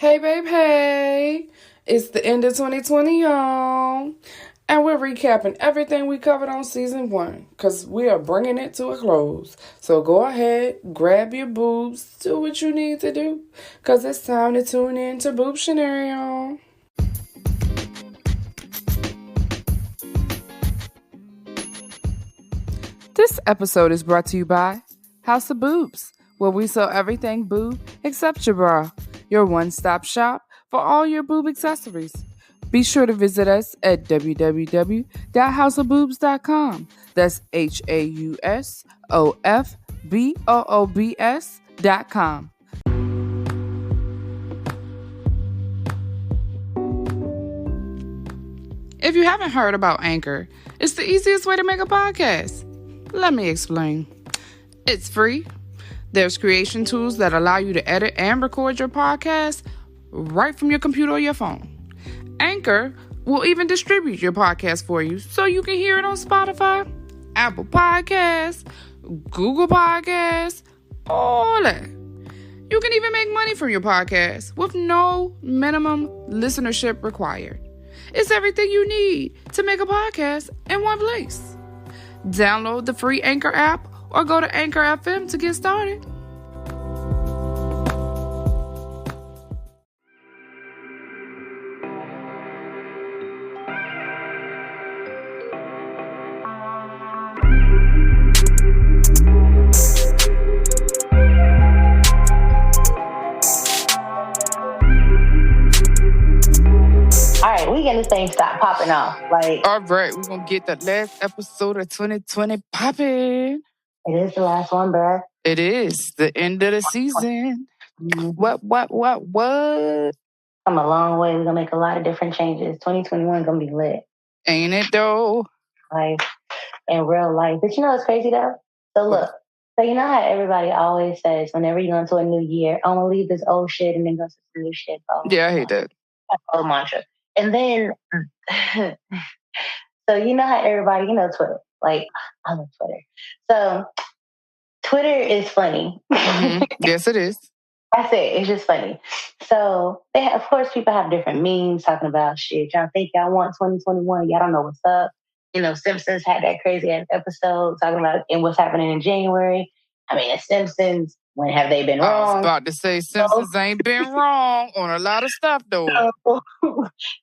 Hey, babe, hey. It's the end of 2020, y'all. And we're recapping everything we covered on season 1 because we are bringing it to a close. So go ahead, grab your boobs, do what you need to do because it's time to tune in to Boobtionary, y'all. This episode is brought to you by House of Boobs, where we sell everything boob except your bra. Your one-stop shop for all your boob accessories. Be sure to visit us at www.houseofboobs.com. That's HAUSOFBOOBS.com. If you haven't heard about Anchor, it's the easiest way to make a podcast. Let me explain. It's free. There's creation tools that allow you to edit and record your podcast right from your computer or your phone. Anchor will even distribute your podcast for you so you can hear it on Spotify, Apple Podcasts, Google Podcasts, all that. You can even make money from your podcast with no minimum listenership required. It's everything you need to make a podcast in one place. Download the free Anchor app or go to Anchor FM to get started. We getting this thing stop popping off. All right, we're gonna get the last episode of 2020 popping. It is the last one, bruh. It is the end of the season. Mm-hmm. What? Come a long way. We're gonna make a lot of different changes. 2021 gonna be lit. Ain't it though? Like in real life. But you know what's crazy though? So look, so you know how everybody always says whenever you go into a new year, I'm gonna leave this old shit and then go to some new shit. Yeah, I hate that. That's the old mantra. And then, so you know how everybody, Twitter. Like, I love Twitter. So, Twitter is funny. Mm-hmm. Yes, it is. That's it. It's just funny. So, of course, people have different memes talking about shit. Y'all think y'all want 2021. Y'all don't know what's up. Simpsons had that crazy ass episode talking about what's happening in January. I mean, the Simpsons, when have they been wrong? I was about to say Simpsons ain't been wrong on a lot of stuff, though.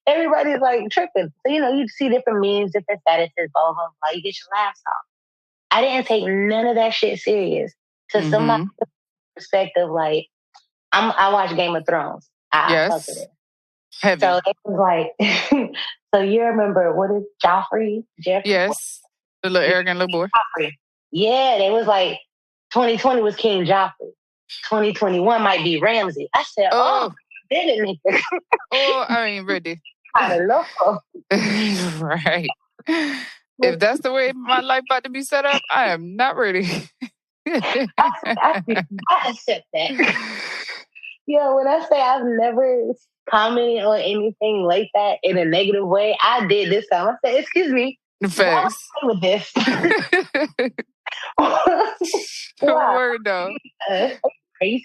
Everybody's like tripping. So, you see different memes, different statuses, blah, blah, blah. You get your laughs off. I didn't take none of that shit serious. To somebody's perspective, like, I watch Game of Thrones. I fuck with it. Heavy. So it was like, so you remember, what is Joffrey? Jeffrey? Yes. The little arrogant little boy. Joffrey. Yeah, they was like, 2020 was King Joffrey. 2021 might be Ramsay. I said, didn't it? I ain't ready. I love Right. If that's the way my life about to be set up, I am not ready. I accept that. When I say I've never commented on anything like that in a negative way, I did this time. I said, excuse me. Facts. With this. Wow. Word though. Crazy.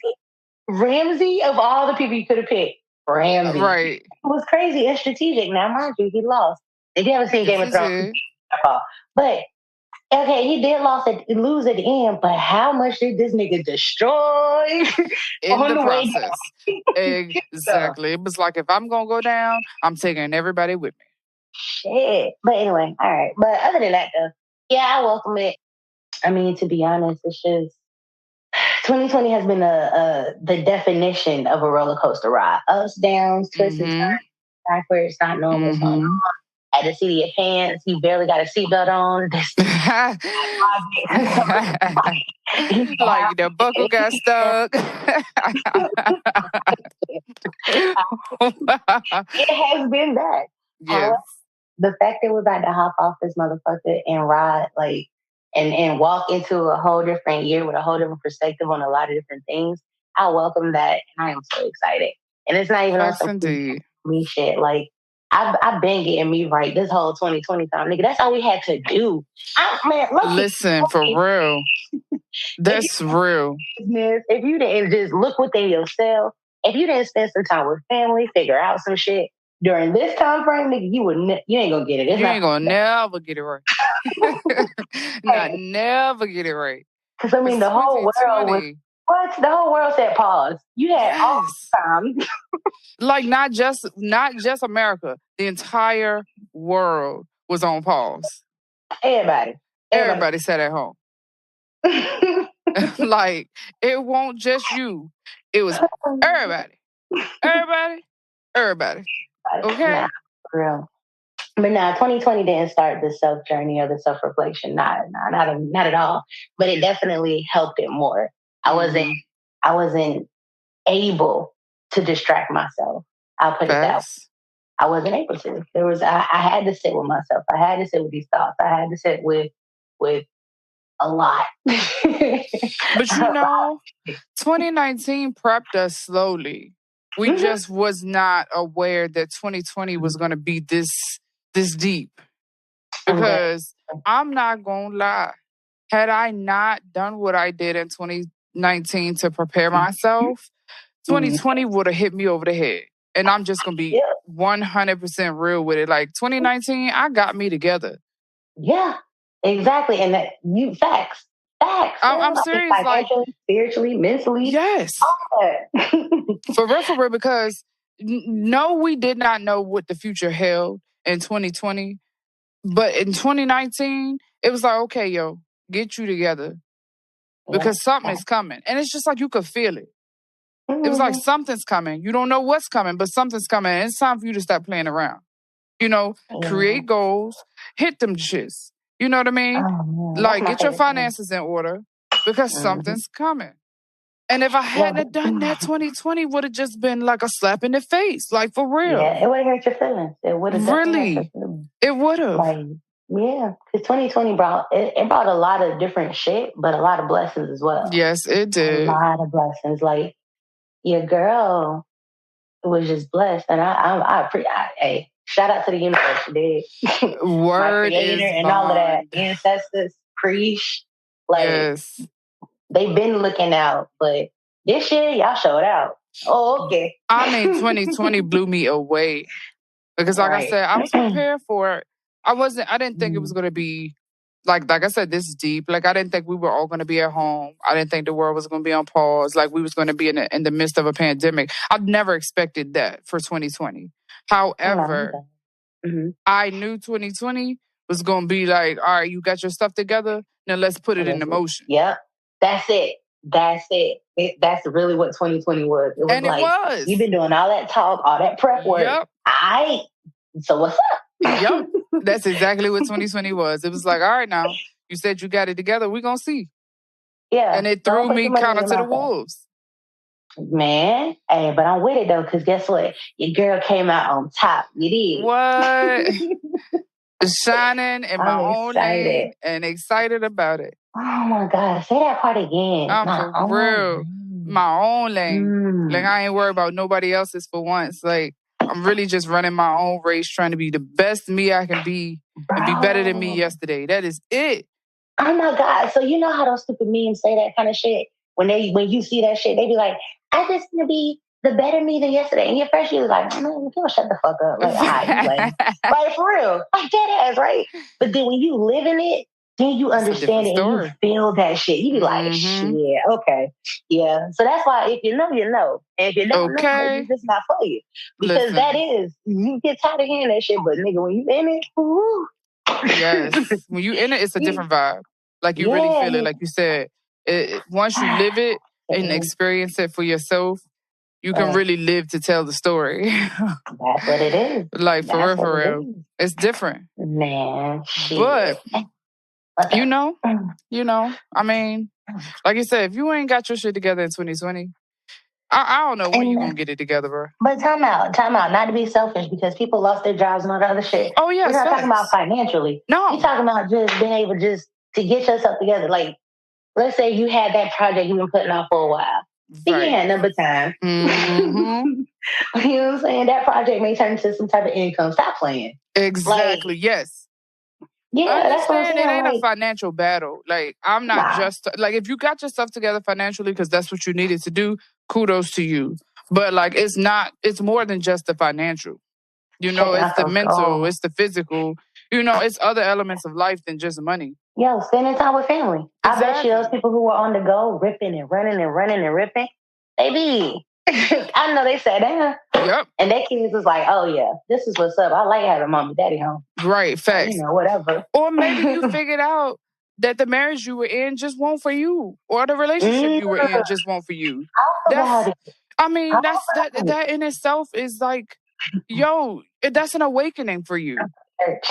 Ramsay, of all the people you could have picked, Ramsay. Right. It was crazy and strategic. Now, mind you, he lost. If you haven't seen Game of Thrones, but okay, he did lose at the end. But how much did this nigga destroy in the process? Exactly. It was like, if I'm gonna go down, I'm taking everybody with me. Shit. But anyway, all right. But other than that, though, yeah, I welcome it. I mean, to be honest, it's just 2020 has been the definition of a roller coaster ride. Ups, downs, twists, and turns, backwards, not normal. So had to see your pants. You barely got a seatbelt on. Like the buckle got stuck. It has been that. Yes. The fact that we're about to hop off this motherfucker and ride, like, and walk into a whole different year with a whole different perspective on a lot of different things, I welcome that, and I am so excited. And it's not even on some me shit. Like, I've been getting me right this whole 2020 time, nigga. That's all we had to do. Listen, for real. That's real. If you didn't just look within yourself if you didn't spend some time with family, figure out some shit during this time frame, nigga, you ain't gonna get it. You ain't gonna never get it right. Not never get it right. Because I mean, the whole world was what? The whole world said pause. You had all the time. Like not just America, the entire world was on pause. Everybody sat at home. Like it won't just you. It was everybody. Okay. Nah, for real. But now 2020 didn't start the self journey or the self reflection. Not at all. But it definitely helped it more. I wasn't able to distract myself. I'll put it that way. I wasn't able to. I had to sit with myself. I had to sit with these thoughts. I had to sit with a lot. But 2019 prepped us slowly. We just was not aware that 2020 was going to be this deep. Because I'm not going to lie. Had I not done what I did in 2019 to prepare myself, 2020 would have hit me over the head. And I'm just going to be 100% real with it. Like 2019, I got me together. Yeah, exactly. And facts. I'm serious. Like spiritually, mentally. Yes. For real, because no, we did not know what the future held in 2020. But in 2019, it was like, okay, yo, get you together. Because something is coming. And it's just like you could feel it. It was like something's coming. You don't know what's coming, but something's coming. And it's time for you to stop playing around. Create goals, hit them shits. You know what I mean? Like, get your finances in order because something's coming. And if I hadn't done that, 2020 would have just been like a slap in the face. Like, for real. Yeah, it would have hurt your feelings. It would have. Really? It would have. Like, yeah, because 2020 brought a lot of different shit, but a lot of blessings as well. Yes, it did. A lot of blessings. Like, your girl was just blessed. And hey, shout out to the universe. You did. Word My creator and all of that. Ancestors, preach. Like, yes. They've been looking out, but this year, y'all showed out. Oh, okay. I mean, 2020 blew me away. Because like I said, I was prepared for it. I didn't think it was going to be, like I said, this deep. Like, I didn't think we were all going to be at home. I didn't think the world was going to be on pause. Like, we was going to be in the midst of a pandemic. I've never expected that for 2020. However, I knew 2020 was going to be like, all right, you got your stuff together. Now let's put it into motion. Yep. That's it. That's really what 2020 was. It was and like, it was. You've been doing all that talk, all that prep work. Yep. So what's up? Yep. That's exactly what 2020 was. It was like, all right, now, you said you got it together. We're going to see. Yeah. And it threw me kind of to the wolves. Man, hey, but I'm with it, though, because guess what? Your girl came out on top. You did. What? Shining in my own lane and excited about it. Oh, my God. Say that part again. For real. My own lane. Like, I ain't worried about nobody else's for once. Like, I'm really just running my own race, trying to be the best me I can be and be better than me yesterday. That is it. Oh, my God. So you know how those stupid memes say that kind of shit? When you see that shit, they be like, I just want to be the better me than yesterday. And your first year was like, man, you shut the fuck up. Like, for real. Like, dead ass, right? But then when you live in it, then you understand it and you feel that shit. You be like, shit, okay. Yeah. So that's why if you know, you know. And if you don't know, it's just not for you. Because you get tired of hearing that shit, but nigga, when you in it, woo. Yes. When you in it, it's a different vibe. Like you really feel it. Like you said, once you live it and experience it for yourself, you can really live to tell the story. That's what it is. Like, for real. It's different. Man, shit. But, you know, I mean, like you said, if you ain't got your shit together in 2020, I don't know when you gonna get it together, bro. But time out. Not to be selfish, because people lost their jobs and all the other shit. Oh, yeah. We're not talking about financially. No. We're talking about just being able just to get yourself together. Like, let's say you had that project you've been putting off for a while. Right. You had number time. Mm-hmm. You know what I'm saying? That project may turn into some type of income. Stop playing. Exactly. Like, yes. Yeah, that's what I'm saying. It ain't a financial battle. Like, I'm not just... Like, if you got your stuff together financially because that's what you needed to do, kudos to you. But like, it's more than just the financial. It's the mental, it's the physical. It's other elements of life than just money. Yo, spending time with family. Exactly. I bet you those people who are on the go, ripping and running and running and ripping, they be. I know they sat down. Yep. And their kids was like, oh yeah, this is what's up. I like having mom and daddy home. Right, facts. Whatever. Or maybe you figured out that the marriage you were in just won't for you. Or the relationship you were in just won't for you. That in itself is like, that's an awakening for you.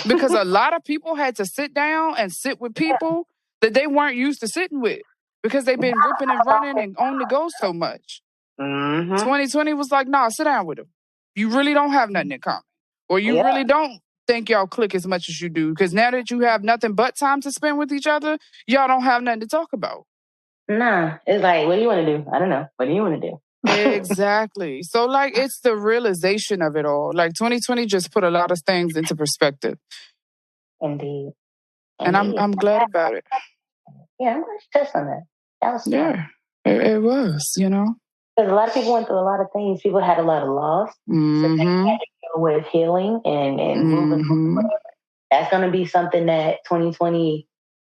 Because a lot of people had to sit down and sit with people that they weren't used to sitting with because they've been ripping and running and on the go so much. 2020 was like, nah, sit down with them. You really don't have nothing in common. Or you really don't think y'all click as much as you do. Because now that you have nothing but time to spend with each other, y'all don't have nothing to talk about. Nah, it's like, what do you want to do? I don't know. What do you want to do? Exactly. So like, it's the realization of it all. Like 2020 just put a lot of things into perspective. Indeed. And I'm glad about it. Yeah, I'm going to touch on that. That was fun. It was, Because a lot of people went through a lot of things. People had a lot of loss. So they had to deal with healing and moving forward. That's going to be something that 2020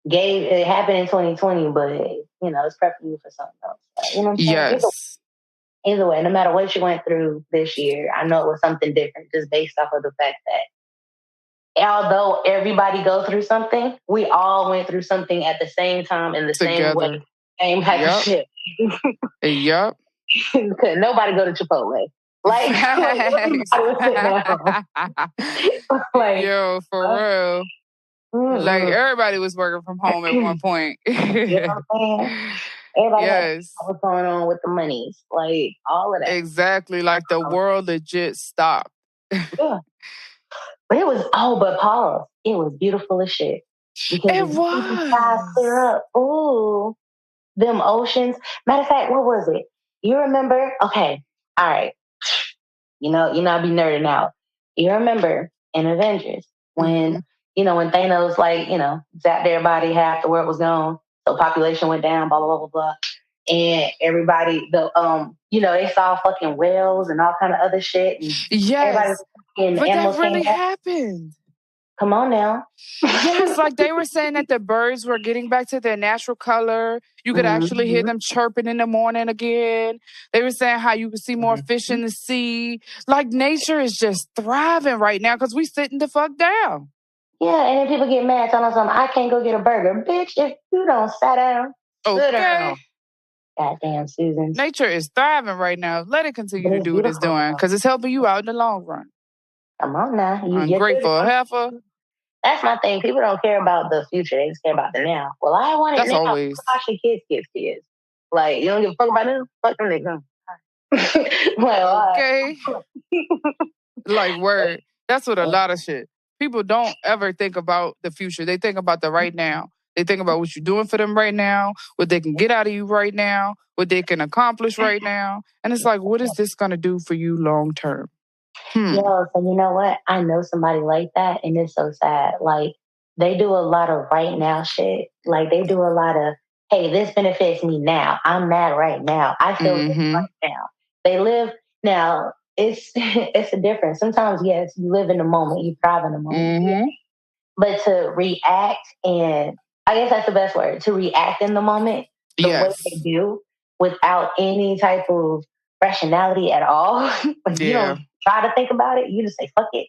gave. It happened in 2020, but, it's prepping you for something else. You know what I'm saying? Yes. Either way, no matter what you went through this year, I know it was something different just based off of the fact that although everybody goes through something, we all went through something at the same time in the same way. Same type of shit. Yep. Could nobody go to Chipotle? Like, everybody was sitting at home. Like, yo, for real. Like, everybody was working from home at one point. You know what I'm saying? Everybody had what's going on with the monies. Like, all of that. Exactly. Like, the world legit stopped. Yeah. But but pause. It was beautiful as shit. Because it was. The skies clear up. Ooh. Them oceans. Matter of fact, what was it? You remember? Okay. All right. I be nerding out. You remember in Avengers when, when Thanos, zapped everybody, half the world was gone. So population went down, blah, blah, blah, blah, blah. And everybody, they saw fucking whales and all kind of other shit. And yes. But that really happened. Come on now. Yes, like they were saying that the birds were getting back to their natural color. You could actually hear them chirping in the morning again. They were saying how you could see more fish in the sea. Like nature is just thriving right now because we sitting the fuck down. Yeah, and then people get mad telling them, I can't go get a burger. Bitch, if you don't sit down, sit down. Goddamn, Susan. Nature is thriving right now. Let it continue to do what it's doing because it's helping you out in the long run. Come on now. Ungrateful heifer. That's my thing. People don't care about the future. They just care about the now. Well, I want it now. Always. Watch your kids. Like, you don't give a fuck about them? Fuck them niggas. Well, okay. Like, word. That's what a lot of shit. People don't ever think about the future. They think about the right now. They think about what you're doing for them right now, what they can get out of you right now, what they can accomplish right now. And it's like, what is this going to do for you long term? Yo, so you know what? I know somebody like that, and it's so sad. Like, they do a lot of right now shit. Like, they do a lot of, hey, this benefits me now. I'm mad right now. I feel this right now. They live now. It's a difference. Sometimes, yes, you live in the moment, you thrive in the moment. But to react, and I guess that's the best word, to react in the moment the way they do without any type of rationality at all. Like, you don't try to think about it. You just say, fuck it.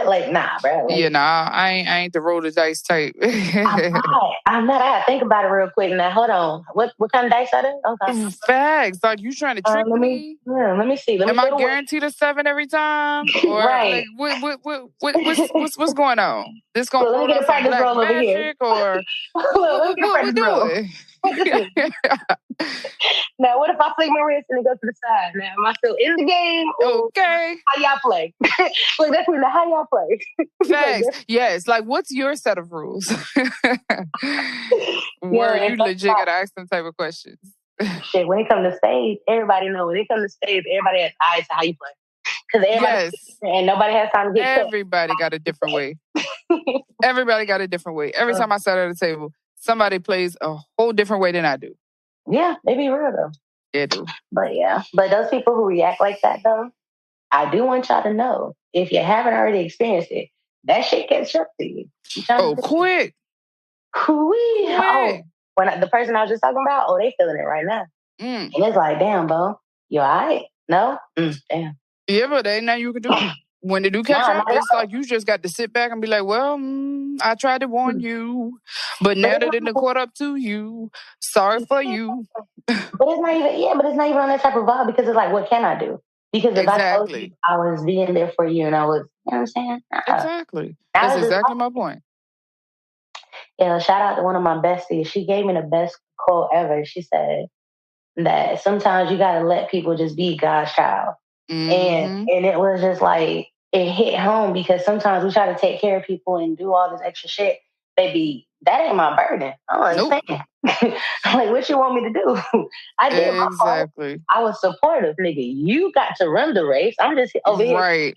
Like, nah, bro. Like, I ain't the roll the dice type. I'm not. I gotta think about it real quick. Now, hold on. What kind of dice are they? Okay. Facts. Like, you trying to trick me? Let me see. Am I guaranteed a 7 every time? Or right. Like, what's going on? This gonna let me get a practice roll over here. Or what we doing? Now, what if I flick my wrist and it goes to the side? Now, am I still in the game? Okay. How y'all play? Look, that's really how y'all play. Facts. Yes. Like, what's your set of rules? Where you legit gotta ask them type of questions. Shit, when it comes to stage, everybody knows. When it comes to stage, everybody has eyes to how you play. Because everybody and nobody has time to get everybody got a different way. Everybody got a different way. Every time I sat at a table, somebody plays a whole different way than I do. Yeah, they be real though. It do. But yeah. But those people who react like that, though, I do want y'all to know, if you haven't already experienced it, that shit gets up to you. Oh, quick. Oh, the person I was just talking about, they feeling it right now. And it's like, damn, Bo, you all right? No? Damn. Yeah, but there ain't nothing you can do. When they do catch up, it's like you just got to sit back and be like, well, I tried to warn you, but now that it caught up to you, sorry for you. But it's not even on that type of vibe, because it's like, what can I do? Because if I told you I was being there for you and I was, you know what I'm saying? Exactly. That's exactly my point. Yeah, shout out to one of my besties. She gave me the best quote ever. She said that sometimes you got to let people just be God's child. And it was just like, it hit home, because sometimes we try to take care of people and do all this extra shit. Baby, that ain't my burden. I don't understand. Like, what you want me to do? I did my part. I was supportive, nigga. You got to run the race. I'm just over here. Right.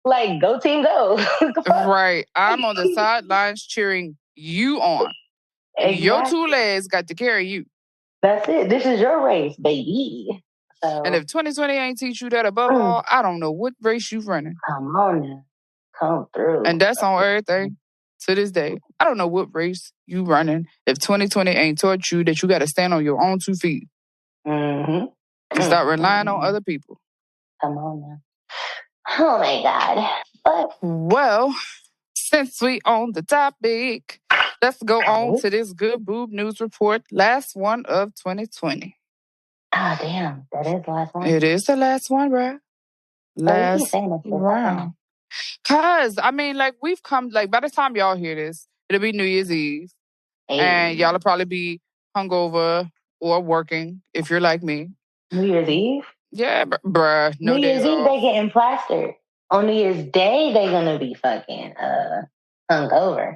Like, go team, go. Right. I'm on the sidelines cheering you on. Exactly. Your two legs got to carry you. That's it. This is your race, baby. So, and if 2020 ain't teach you that above all, I don't know what race you running. Come on now. Come through. And that's on everything to this day. I don't know what race you running if 2020 ain't taught you that you got to stand on your own 2 feet. And start relying on other people. Come on now. Oh my God. But, well, since we on the topic, let's go on to this good boob news report. Last one of 2020. Ah, damn. That is the last one. It is the last one, bro. Last round. Cause, I mean, like, we've come, like, by the time y'all hear this, it'll be New Year's Eve. And y'all will probably be hungover or working, if you're like me. New Year's Eve? Yeah, bruh. No New Year's Eve, they getting plastered. On New Year's Day, they gonna be fucking hungover.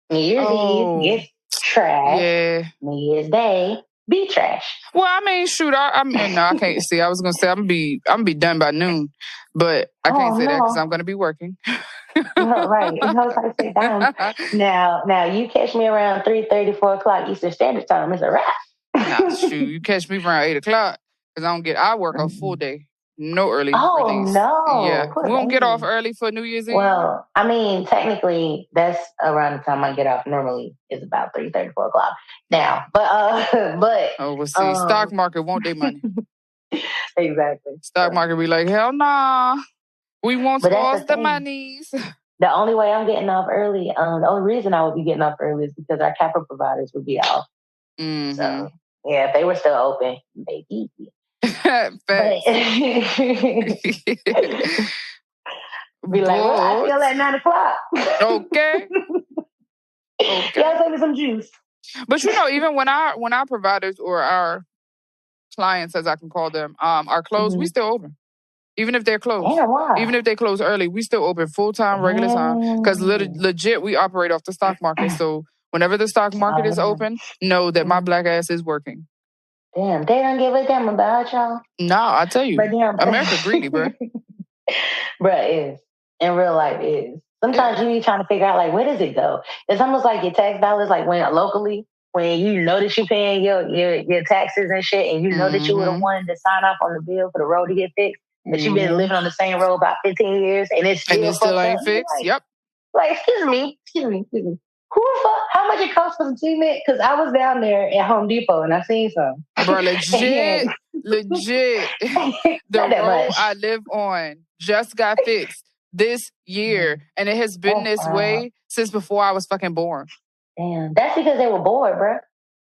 New Year's Eve, get trash. Yeah. New Year's Day, be trash. Well, I mean, shoot, I mean, no, I can't see. I was gonna say I'm gonna be done by noon, but I can't say that because I'm gonna be working. Right. I was like, say down. Now you catch me around 3:30, 4 o'clock Eastern Standard Time. It's a wrap. Nah, shoot, you catch me around 8 o'clock because I work a full day. No early release. No. Yeah. We won't get off early for New Year's Eve. Well, I mean, technically, that's around the time I get off. Normally, is about 3:30, 4 o'clock. Now, but. Oh, we'll see. Stock market want their money. Exactly. Stock market be like, hell nah. We won't toss the monies. The only way I'm getting off early, the only reason I would be getting off early is because our capital providers would be off. So, yeah, if they were still open, maybe. Be like, well, I feel at 9 o'clock. Okay. Y'all send me some juice. But you know, even when our providers or our clients, as I can call them, are closed, we still open. Even if they're closed. Yeah, why? Even if they close early, we still open full-time, regular time. Because legit, we operate off the stock market. So whenever the stock market is open, know that my black ass is working. Damn, they don't give a damn about y'all. Nah, I tell you. America greedy, bro. Bruh, it is. In real life, it is. Sometimes you be trying to figure out, like, where does it go? It's almost like your tax dollars, like when locally, when you know that you're paying your taxes and shit, and you know that you would have wanted to sign off on the bill for the road to get fixed, but you've been living on the same road about 15 years, and it still ain't fixed. Like, yep. Like, excuse me. Who the fuck? How much it costs for some cement? Because I was down there at Home Depot and I seen some. Bro, legit. The road I live on just got fixed this year, and it has been this way since before I was fucking born. Damn, that's because they were bored, bro.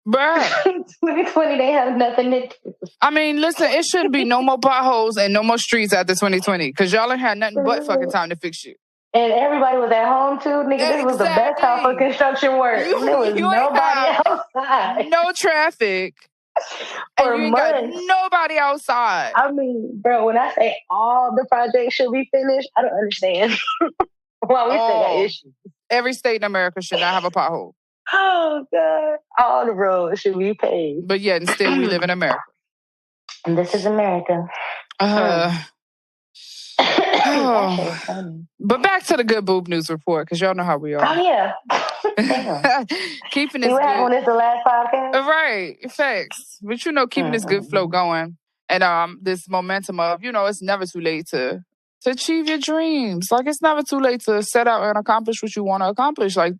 Bruh. 2020, they have nothing to do. I mean, listen, it shouldn't be no more potholes and no more streets after 2020 because y'all ain't had nothing but fucking time to fix shit. And everybody was at home too, nigga. This was the best time for construction work. There was nobody outside. No traffic. And you ain't got nobody outside. I mean, bro, when I say all the projects should be finished, I don't understand why we still got issues. Every state in America should not have a pothole. Oh, God. All the roads should be paved. But yet, and still we live in America. And this is America. That shit is funny. But back to the good boob news report, because y'all know how we are. Oh, yeah. Keeping See this what good. happened when it's the last podcast? Right, facts. But keeping this good flow going, and this momentum of it's never too late to achieve your dreams. Like it's never too late to set out and accomplish what you want to accomplish. Like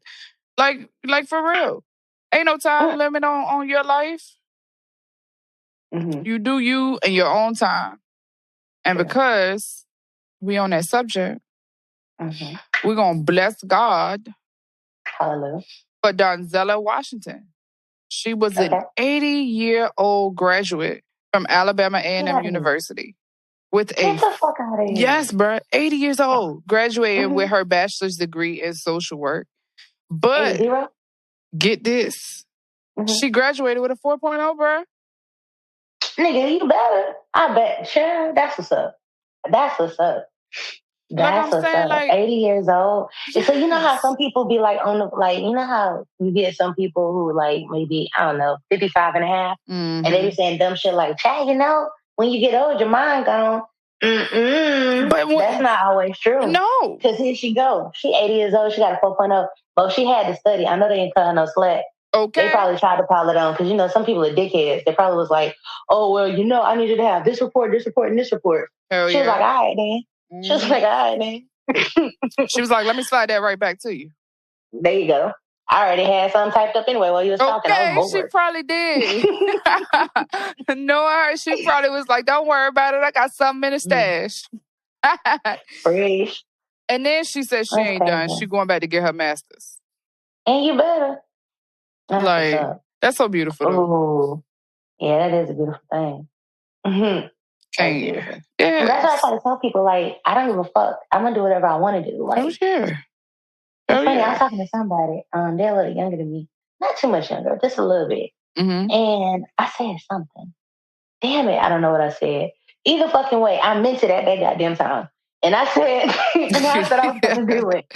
for real, ain't no time limit on your life. You do you in your own time, and because we on that subject, we're gonna bless God. Hallelujah. For Donzella Washington. She was an 80-year-old graduate from Alabama A&M University. Get the fuck out of here. Yes, bro. 80 years old. Graduated with her bachelor's degree in social work. But 80? Get this. She graduated with a 4.0, bro. Nigga, you better. I bet. Sure, that's what's up. That's what's up. That's what's up. 80 years old. Yes. So you know how some people be like you know how you get some people who like maybe, I don't know, 55 and a half, and they be saying dumb shit like, Chad, when you get old, your mind gone. But that's not always true. No. Because here she go. She 80 years old. She got a 4.0. But she had to study. I know they ain't cutting no slack. Okay. They probably tried to pile it on because, some people are dickheads. They probably was like, oh, well, I needed to have this report, and this report. Hell she was like, all right, then. She was like, all right, then. She was like, let me slide that right back to you. There you go. I already had something typed up anyway while you was talking. She probably did. No, she probably was like, don't worry about it. I got something in the stash. Fresh. And then she said she ain't done. She going back to get her master's. And you better. That's so beautiful. Oh, yeah, that is a beautiful thing. Yeah. That's why I try to tell people, I don't give a fuck. I'm going to do whatever I want to do. It's funny, I was talking to somebody, they're a little younger than me. Not too much younger, just a little bit. And I said something. Damn it, I don't know what I said. Either fucking way, I meant it at that goddamn time. And I said, and I said I was going to do it.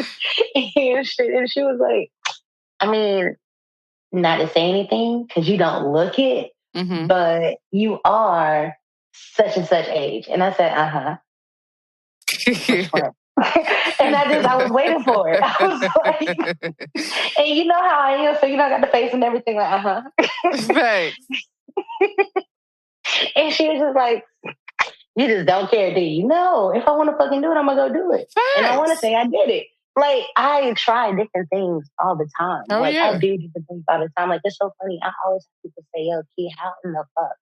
And she was like, I mean, not to say anything, because you don't look it, but you are such and such age. And I said, and I was waiting for it. I was like, and you know how I am, so I got the face and everything, like, Right. And she was just like, you just don't care, do you? No, if I want to fucking do it, I'm going to go do it. Facts. And I want to say I did it. I try different things all the time. I do different things all the time. It's so funny. I always have people say, yo, Key, how in the fuck?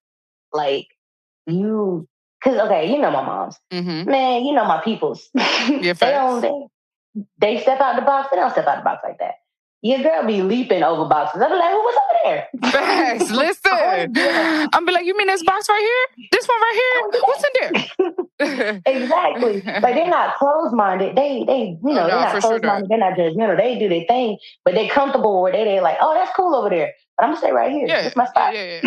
You... Because, okay, my moms. Man, my peoples. Yeah, they step out the box. They don't step out the box like that. Your girl be leaping over boxes. I be like, what's over there? Facts. Listen. I'm be like, you mean this box right here? This one right here? What's in there? Exactly. They're not closed-minded. They're not closed-minded. They're not judgmental. They do their thing, but they're comfortable where they're like, oh, that's cool over there. But I'm going to stay right here. Yeah. This is my spot. Yeah.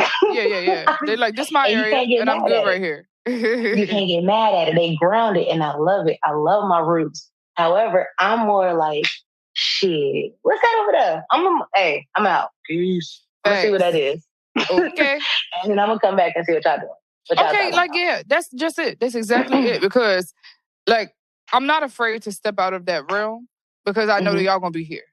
They're like, this is my area, and I'm good right here. You can't get mad at it. They grounded, and I love it. I love my roots. However, I'm more like, shit, what's that over there? I'm out. Peace. I'm gonna see what that is. Okay. And then I'm gonna come back and see what y'all doing. That's just it. That's exactly it. Because, I'm not afraid to step out of that realm because I know that y'all gonna be here.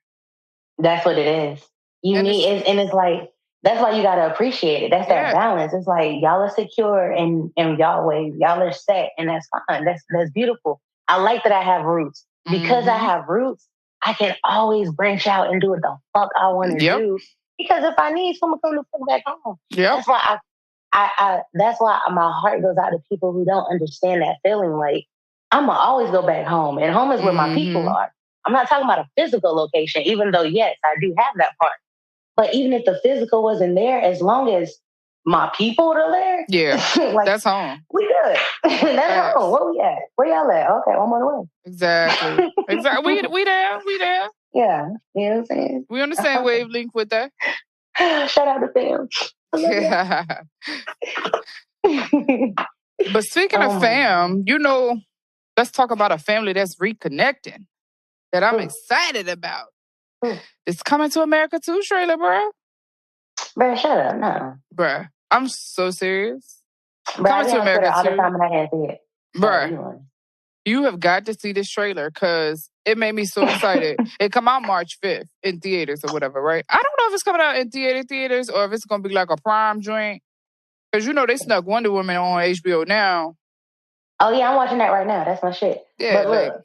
That's what it is. It's like, that's why you gotta appreciate it. That's that balance. It's like y'all are secure in y'all ways. Y'all are set, and that's fine. That's beautiful. I like that I have roots. Because I have roots, I can always branch out and do what the fuck I want to do. Because if I need someone to come the fuck back home. Yep. That's why that's why my heart goes out to people who don't understand that feeling. I'm gonna always go back home, and home is where my people are. I'm not talking about a physical location, even though yes, I do have that part. But even if the physical wasn't there, as long as my people are there, that's home. We good. That's home. Where we at? Where y'all at? Okay, I'm on the way. Exactly. We there. Yeah, you know what I'm saying? We on the same wavelength with that. Shout out to fam. But speaking of fam, let's talk about a family that's reconnecting that I'm excited about. It's Coming to America 2 trailer, bro. Bruh, shut up. No. Bruh, I'm so serious. Bruh, Coming to America 2. All the time and I didn't see it. Bruh. You have got to see this trailer because it made me so excited. It come out March 5th in theaters or whatever, right? I don't know if it's coming out in theaters or if it's going to be like a Prime joint. Because they snuck Wonder Woman on HBO now. Oh, yeah, I'm watching that right now. That's my shit. Yeah, but look,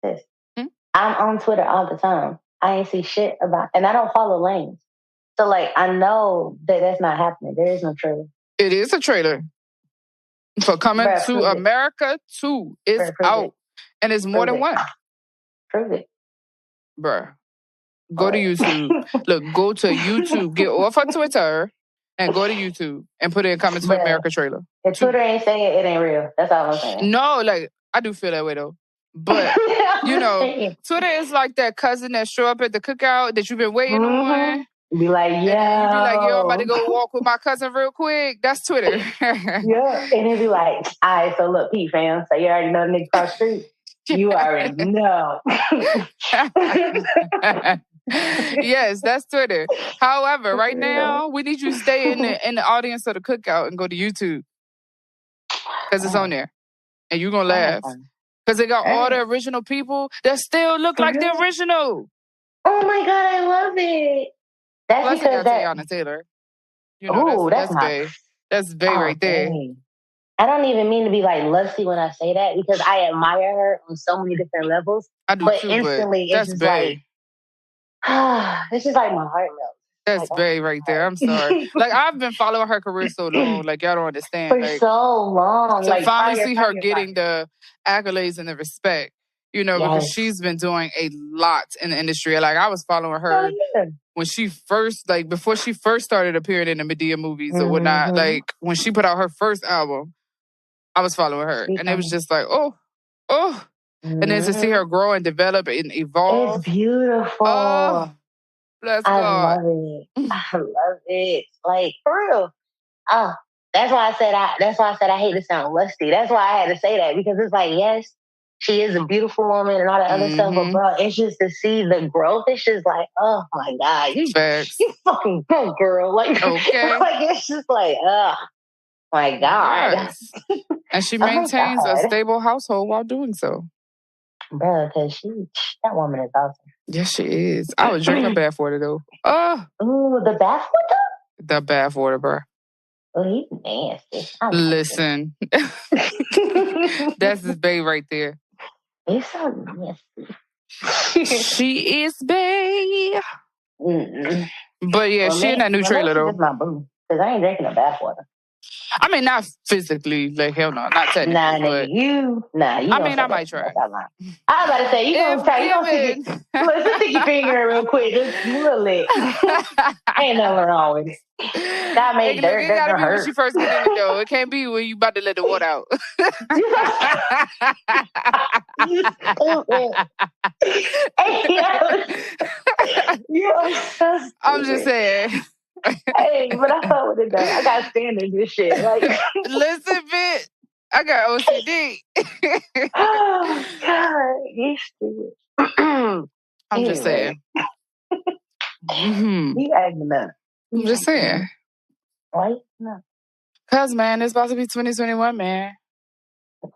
sis, I'm on Twitter all the time. I ain't see shit about, and I don't follow lanes. So, like, I know that that's not happening. There is no trailer. It is a trailer. For Coming to America 2 is out. And it's more than one. Prove it. Bruh. Go to YouTube. Look, go to YouTube. Get off of Twitter and go to YouTube and put in Coming to America trailer. If Twitter ain't saying it ain't real. That's all I'm saying. No, like, I do feel that way, though. But, Twitter is like that cousin that show up at the cookout that you've been waiting on. Be like, yeah. And you be like, yo, I'm about to go walk with my cousin real quick. That's Twitter. Yeah. And it'd be like, all right, so look, Pete fam. So you already know the nigga across the street. You already know. Yes, that's Twitter. However, right now, we need you to stay in the audience of the cookout and go to YouTube. Because it's on there. And you're going to laugh. Because they got all the original people that still look like the original. Oh my God, I love it. That's plus because Teyana Taylor. That's Bae. That's Bae right there. Dang. I don't even mean to be like lusty when I say that because I admire her on so many different levels. I do but too, instantly but it's just like, it's just like my heart melts. That's Bae right there. I'm sorry. Like, I've been following her career so long. Like, y'all don't understand. For so long. To finally see her getting the accolades and the respect, because she's been doing a lot in the industry. Like, I was following her when she first, like, before she first started appearing in the Madea movies or whatnot. Like, when she put out her first album, I was following her. And it was just like, oh. And then to see her grow and develop and evolve. It's beautiful. Oh. I love it. I love it. Like, for real. Oh, that's why I said I hate to sound lusty. That's why I had to say that because it's like, yes, she is a beautiful woman and all that other stuff, but bro, it's just to see the growth. It's just like, oh my God, you fucking go, girl. Like, okay. Like it's just like, oh my God. Yes. And she maintains a stable household while doing so. Bro, because that woman is awesome. Yes, she is. I would drink her bath water, though. Ooh, the bath water? The bath water, bro. Oh, he's nasty. Listen. That's his bae right there. He's so nasty. She is bae. But yeah, she in that new trailer, though. My boo. Because I ain't drinking the bath water. I mean, not physically, like hell no, not technically. You. I mean, I might try. I was about to say, you gonna try. You gonna stick your finger real quick, just a little lick. Ain't nothing wrong with it. That made dirt. It gotta be when you first get in the door. It can't be when you about to let the water out. I'm just saying. Hey, but I thought with it though. I got standards this shit. Like, listen, bitch. I got OCD. Oh God, you stupid. I'm just saying. You acting up. I'm just saying. Why not? Cause man, it's about to be 2021, man.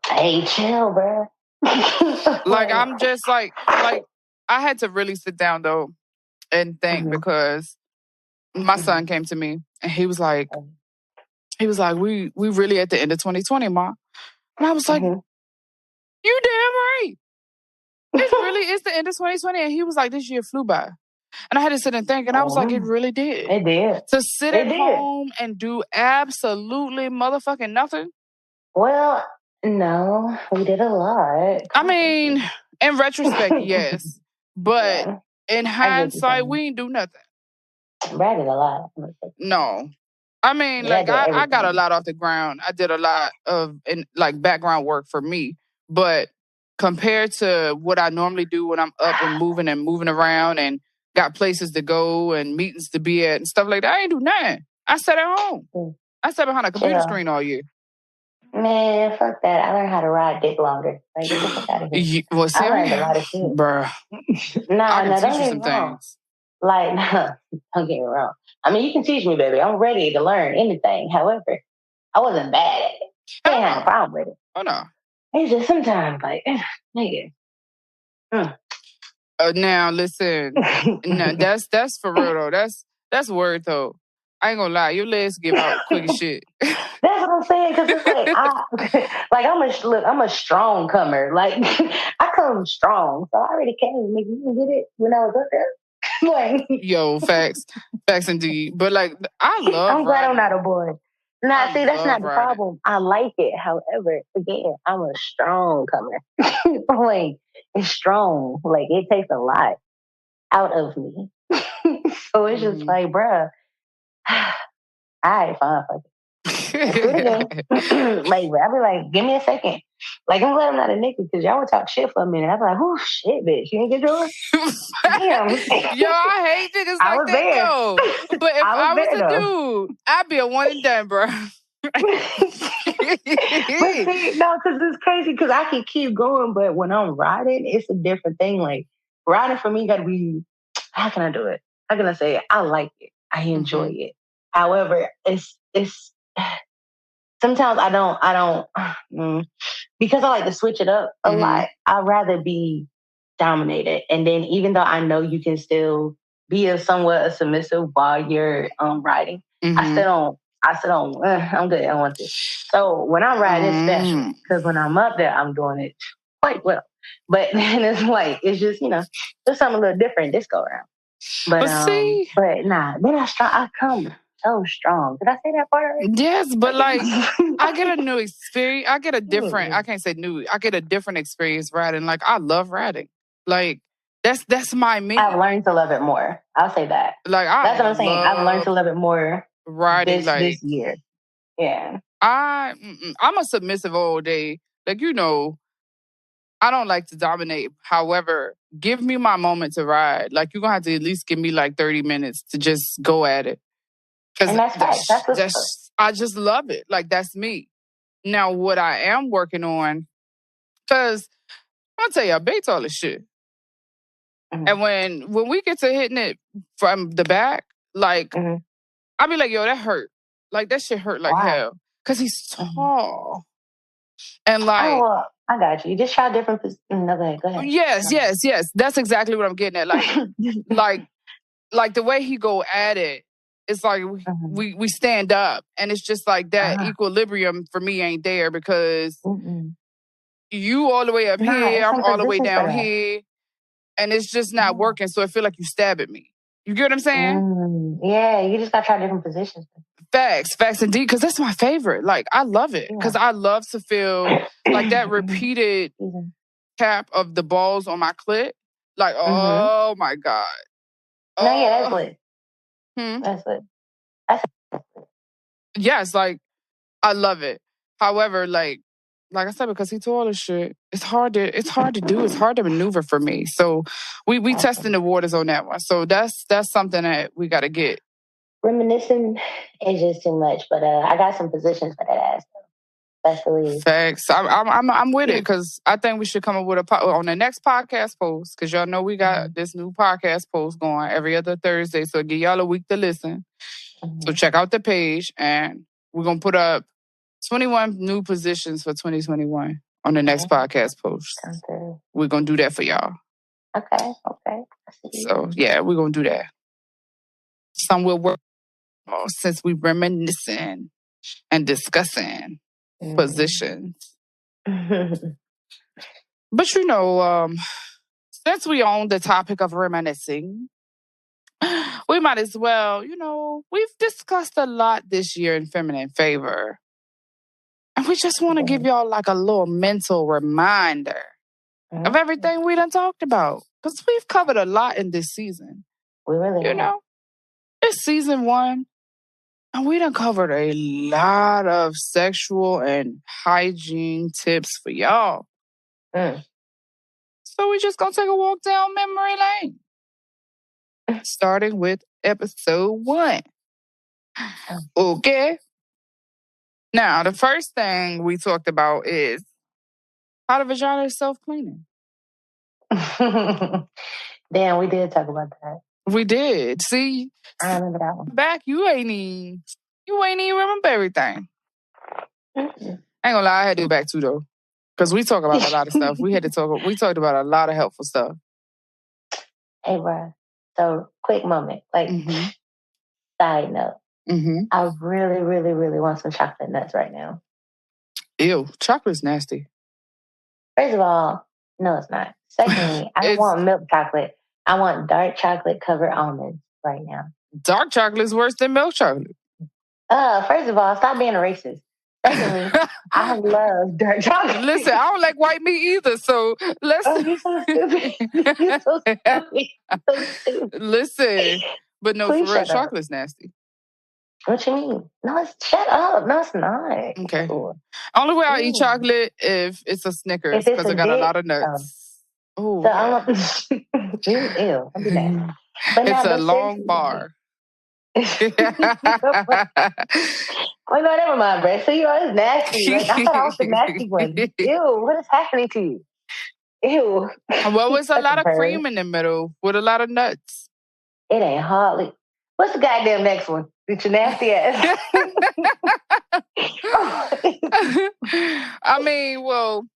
Hey, chill, bro. Like I'm just like I had to really sit down though and think because my son came to me and he was like, we really at the end of 2020, Ma. And I was like, you damn right. It really is the end of 2020. And he was like, this year flew by. And I had to sit and think, and I was like, it really did. It did. To sit at home and do absolutely motherfucking nothing. Well, no, we did a lot. I mean, in retrospect, yes. But in hindsight, we ain't do nothing. I did a lot. No. I mean, like, I got a lot off the ground. I did a lot of background work for me. But compared to what I normally do when I'm up and moving around and got places to go and meetings to be at and stuff like that, I ain't do nothing. I sat at home. I sat behind a computer screen all year. Man, fuck that. I learned how to ride dick longer. Like, get the fuck out of here. Well, I learned a lot of shit. Bruh. Nah, don't get me wrong. Like, don't get me wrong. I mean, you can teach me, baby. I'm ready to learn anything. However, I wasn't bad at it. I didn't have a problem with it. Oh, no. It's just sometimes like, nigga. Now listen, no, that's for real though. That's word though. I ain't gonna lie, your legs give out quick as shit. That's what I'm saying, because it's like I'm a strong comer. Like I come strong, so I already came. Maybe you can get it when I was up there. Like, Yo, facts indeed. But like, I love I'm glad riding. I'm not a boy. Nah, see, that's not the riding. problem. I like it. However, again, I'm a strong comer. Like, it's strong. Like, it takes a lot out of me. So it's just like, bruh, all right, fine, fuck it. Let's do it again. Like, I be like, give me a second. Like, I'm glad I'm not a nigga because y'all would talk shit for a minute. I be like, oh shit, bitch, you ain't get yours? Damn. Yo, I hate niggas I like was that, there. yo. But if I was there, a dude, I'd be a one and done, bro. But see, no, because it's crazy because I can keep going, but when I'm riding, it's a different thing. Like riding for me got to be, how can I do it? How can I say it? I like it. I enjoy it. However, it's sometimes I don't because I like to switch it up a lot. I'd rather be dominated, and then even though I know you can still be a somewhat submissive while you're riding, I still don't. I'm good. I don't want this. So when I ride, it's special because when I'm up there, I'm doing it quite well. But then it's like it's just there's something a little different this go around. But nah, then I come so strong. Did I say that part already? Yes, but like I get a new experience. I get a different. I can't say new. I get a different experience riding. Like I love riding. Like that's my me. I've learned to love it more. I'll say that. Like that's what I'm saying. I've learned to love it more riding this year. Yeah. I'm a submissive all day. Like I don't like to dominate. However, give me my moment to ride. Like you're gonna have to at least give me like 30 minutes to just go at it. And that's I just love it. Like that's me. Now what I am working on, because I'll tell you, Bates all this shit. And when we get to hitting it from the back, like I'll be like, yo, that hurt. Like that shit hurt like hell. Cause he's tall. And like I got you. You just try different no, go ahead. Yes. That's exactly what I'm getting at. Like like the way he go at it, it's like we stand up, and it's just like that equilibrium for me ain't there because you all the way up here, I'm all the way down here, and it's just not working. So I feel like you stab at me. You get what I'm saying? Yeah, you just gotta try different positions. Facts indeed, because that's my favorite. Like I love it because I love to feel like that repeated tap of the balls on my clit. Like oh my god. No, yeah, that's lit. That's lit. Yes, like I love it. However, like I said, because he tall as shit, it's hard to do. It's hard to maneuver for me. So we testing the waters on that one. So that's something that we got to get. Reminiscing is just too much, but I got some positions for that ass. Especially facts. I'm with it because I think we should come up with on the next podcast post because y'all know we got this new podcast post going every other Thursday. So give y'all a week to listen. So check out the page and we're gonna put up 21 new positions for 2021 on the next podcast post. Okay. We're gonna do that for y'all. Okay. So yeah, we're gonna do that. Some will work since we reminiscing and discussing positions. But since we own the topic of reminiscing, we might as well, we've discussed a lot this year in Feminine Favor. And we just want to give y'all like a little mental reminder of everything we done talked about. Because we've covered a lot in this season. We really have. It's season 1. And we done covered a lot of sexual and hygiene tips for y'all. So we just gonna take a walk down memory lane. Starting with episode 1. Okay. Now, the first thing we talked about is how the vagina is self-cleaning. Damn, we did talk about that. We did. See? I remember that one. Back, you ain't even remember everything. I ain't gonna lie, I had to do back too, though. Because we talk about a lot of stuff. We talked about a lot of helpful stuff. Hey, bro. So, quick moment. Like, side note. I really, really, really want some chocolate nuts right now. Ew, chocolate's nasty. First of all, no, it's not. Secondly, I don't want milk chocolate. I want dark chocolate covered almonds right now. Dark chocolate is worse than milk chocolate. First of all, stop being a racist. Secondly, I love dark chocolate. Listen, I don't like white meat either, so let's... Oh, you're so stupid. You're so stupid. So stupid. Listen, but no, Please for real, chocolate's nasty. What you mean? No, shut up. No, it's not. Okay. Only way I'll eat chocolate if it's a Snickers, because it got a lot of nuts. Oh, so ew. Don't do that. But it's a long bar. Oh no, never mind, bro. So you always nasty. Like, I thought I was the nasty one. Ew, what is happening to you? Ew. Well, it's a lot of cream in the middle with a lot of nuts. It ain't hardly. What's the goddamn next one? It's your nasty ass. I mean, well,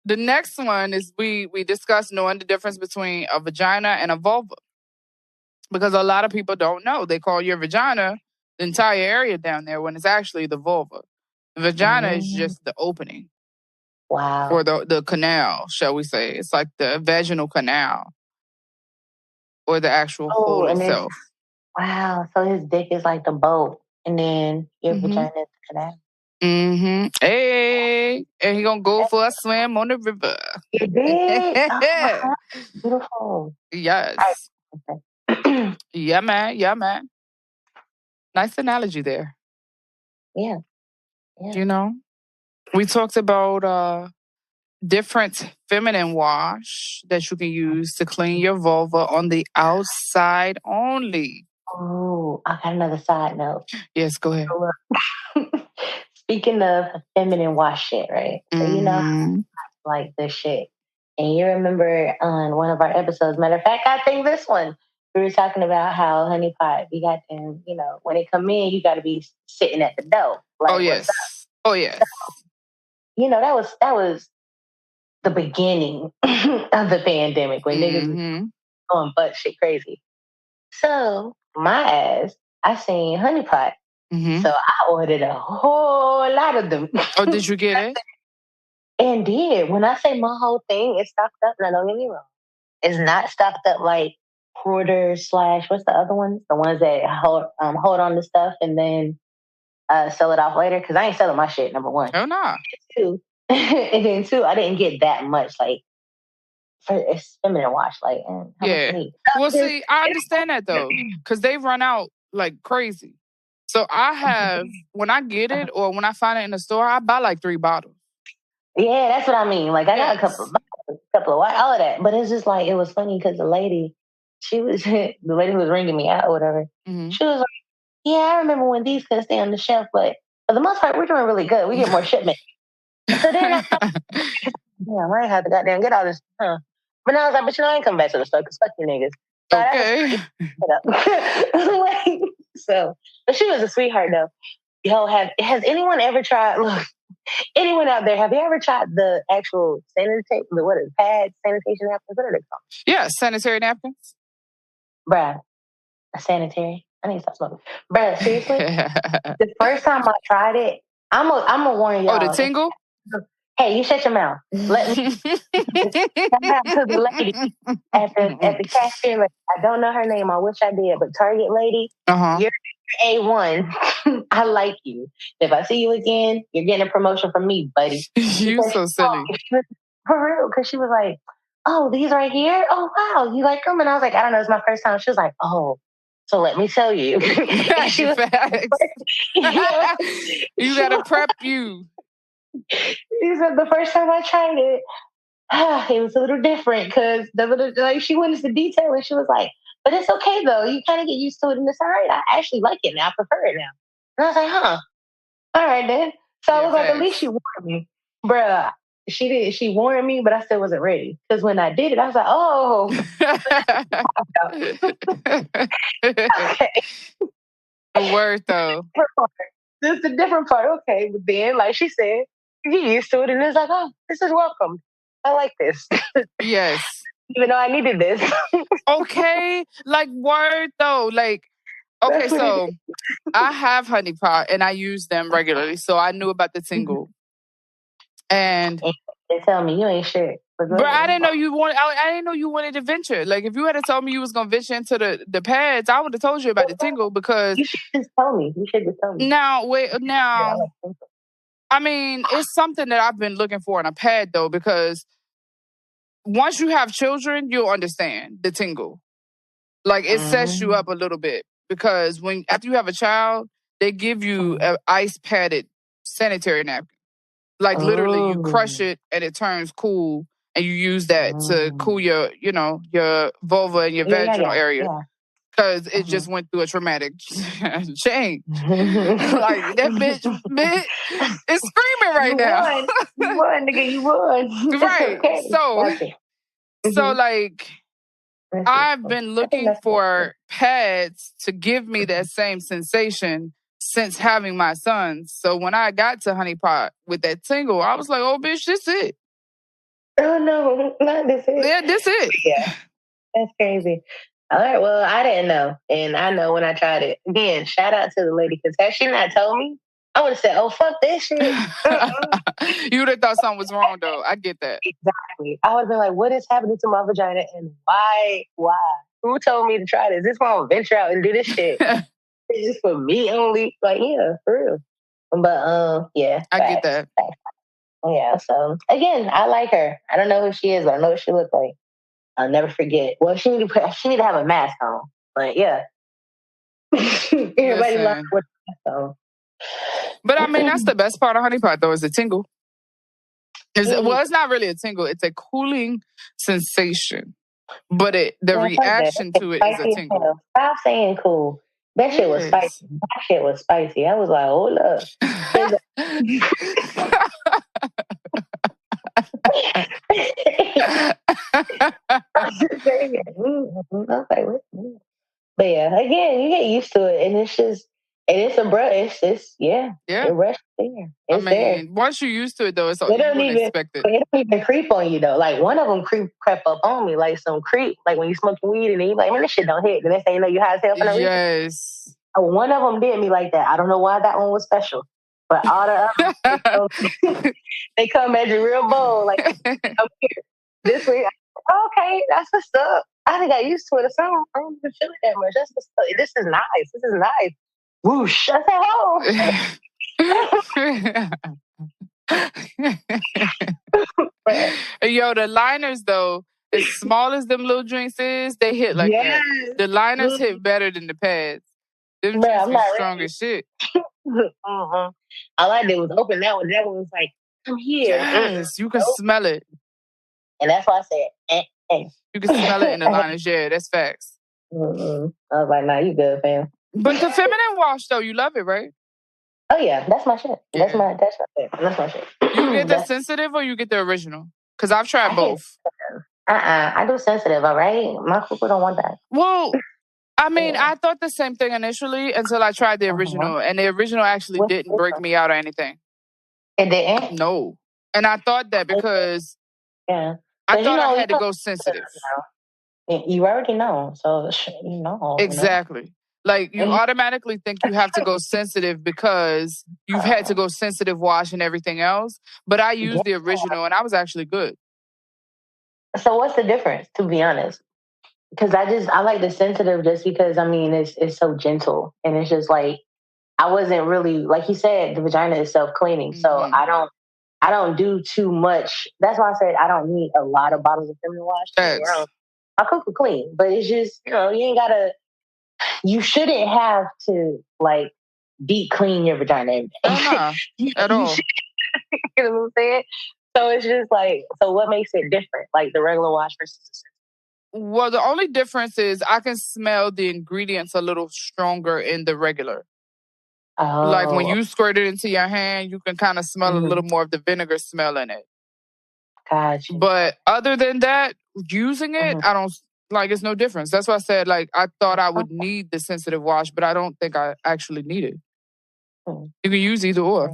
the next one is we discussed knowing the difference between a vagina and a vulva. Because a lot of people don't know. They call your vagina the entire area down there when it's actually the vulva. The vagina is just the opening. Wow. Or the canal, shall we say. It's like the vaginal canal. Or the actual hole itself. Wow. So his dick is like the boat. And then your vagina is the canal. Hey. And he gonna go for a swim on the river. You did? Oh, beautiful. Yes. Okay. Yeah, man. Nice analogy there. Yeah. You know, we talked about different feminine wash that you can use to clean your vulva on the outside only. Oh, I got another side note. Yes, go ahead. Speaking of feminine wash shit, right? So you know, like this shit. And you remember on one of our episodes, matter of fact, I think this one, we were talking about how Honey Pot, you got them, you know, when they come in, you got to be sitting at the door. Like, oh, yes. So, you know, that was the beginning of the pandemic when niggas was going butt shit crazy. So, my ass, I seen Honey Pot. So, I ordered a whole lot of them. Oh, did you get it? And did. When I say my whole thing is stocked up, now don't get me wrong. It's not stocked up like Porter / what's the other ones? The ones that hold on to stuff and then sell it off later. Because I ain't selling my shit, number one. Oh, no. And then two, I didn't get that much. Like, it's feminine wash. Like, yeah. Well, see, I understand that though. Because they run out like crazy. So I have, when I get it or when I find it in the store, I buy like 3 bottles. Yeah, that's what I mean. Like, I got a couple of all of that. But it's just like, it was funny because the lady who was ringing me out or whatever, she was like, yeah, I remember when these couldn't stay on the shelf, but for the most part, we're doing really good. We get more shipment. So then I ain't have to goddamn get all this. But now I was like, but you know, I ain't coming back to the store because fuck you niggas. So okay. So, but she was a sweetheart though. Yo, has anyone ever tried, look, anyone out there, have you ever tried the actual sanitation napkins? What are they called? Yeah, sanitary napkins. Bruh, a sanitary. I need to stop smoking. Bruh, seriously? The first time I tried it, I'm gonna warn y'all. Oh, the tingle? Hey, you shut your mouth. Let me come out to the lady at the cashier. I don't know her name. I wish I did, but Target lady, you're A1. I like you. If I see you again, you're getting a promotion from me, buddy. You're so silly. For real, because she was like, oh, these right here? Oh, wow, you like them? And I was like, I don't know, it's my first time. She was like, oh, so let me tell you. She was you gotta prep you. She said the first time I tried it, it was a little different because she went into detail and she was like, but it's okay though. You kind of get used to it and it's all right. I actually like it now. I prefer it now. And I was like, huh. All right then. So I was like, at least she warned me. Bruh, she did. She warned me, but I still wasn't ready. Because when I did it, I was like, oh. Okay. A word though. This is the different part. Okay. But then, like she said, You get used to it, and it's like, oh, this is welcome. I like this. Yes. Even though I needed this. Okay. Like, word though. Like, okay, so I have Honey Pot and I use them regularly. So I knew about the tingle. And they tell me you ain't shit. Bro, I didn't know you wanted. I didn't know you wanted to venture. Like, if you had told me you was gonna venture into the pads, I would have told you about the tingle because you should just tell me. You should just tell me. Now, I mean, it's something that I've been looking for in a pad though, because once you have children, you'll understand the tingle. Like, it sets you up a little bit because after you have a child, they give you an ice padded sanitary napkin. Like, literally, you crush it and it turns cool. And you use that to cool your vulva and your vaginal area. Because it just went through a traumatic change. Like, that bitch is screaming right now. You won, nigga, you won. Right. Okay. So like, I've been looking for pads to give me that same sensation since having my sons. So when I got to Honey Pot with that tingle, I was like, oh, bitch, this it. Oh, no, not this it. Yeah, this it. Yeah, that's crazy. All right, well, I didn't know. And I know when I tried it. Again, shout out to the lady, because had she not told me, I would have said, oh, fuck this shit. You would have thought something was wrong, though. I get that. Exactly. I would have been like, what is happening to my vagina and why? Who told me to try this? This why I'm venture out and do this shit. It's just for me only. Like, yeah, for real. But, yeah. I get that. Yeah, so again, I like her. I don't know who she is, but I know what she looks like. I'll never forget. Well, she need to have a mask on. But yeah. Everybody loves with a mask on. But I mean, that's the best part of Honey Pot, though, is the tingle. Well, it's not really a tingle. It's a cooling sensation. But the reaction to it is a tingle. Stop saying cool. That shit was spicy. That shit was spicy. I was like, hold up. But yeah, again, you get used to it, and it's just, and it's a brush. It's the brush there. It's there. Once you're used to it, though, it's you don't expect it. It don't even creep on you though. Like, one of them crept up on me, like some creep. Like when you smoking weed and you like, man, this shit don't hit. The next thing you know, you high as hell for no reason. Yes. One of them did me like that. I don't know why that one was special, but all the others, they come at you real bold. Like, I'm here this week. Okay, that's what's up. I think I used to it or something. I don't even feel it that much. That's what's up. This is nice. This is nice. Whoosh. I said, oh. Yo, the liners though, as small as them little drinks is, they hit like that. The liners hit better than the pads. Them drinks were strong as shit. All I did was open that one. That one was like, I'm here. Yes, you can smell it. And that's why I said, You can smell it in the liners. Yeah, that's facts. I was like, nah, you good, fam. But the feminine wash, though, you love it, right? Oh, yeah. That's my shit. Yeah. That's my shit. You get the sensitive or you get the original? Because I've tried both. I do sensitive, all right? My people don't want that. Well, I mean, I thought the same thing initially until I tried the original. And the original actually didn't break me out or anything. It didn't? No. And I thought that because I thought I had to go sensitive. You already know. So, you know. Exactly. Like, you automatically think you have to go sensitive because you've had to go sensitive wash and everything else. But I used the original and I was actually good. So what's the difference, to be honest? Because I like the sensitive just because, I mean, it's so gentle. And it's just like, I wasn't really, like you said, the vagina is self-cleaning. So I don't do too much. That's why I said I don't need a lot of bottles of feminine wash. I cook it clean. But it's just, you ain't got to, you shouldn't have to, like, deep clean your vagina at all. You know what I'm saying? So it's just like, so what makes it different? Like the regular wash versus the sensitive? Well, the only difference is I can smell the ingredients a little stronger in the regular. Oh. Like when you squirt it into your hand, you can kind of smell a little more of the vinegar smell in it. Gotcha. But other than that, using it, I don't, like, it's no difference. That's why I said, like, I thought I would need the sensitive wash, but I don't think I actually need it. You can use either or.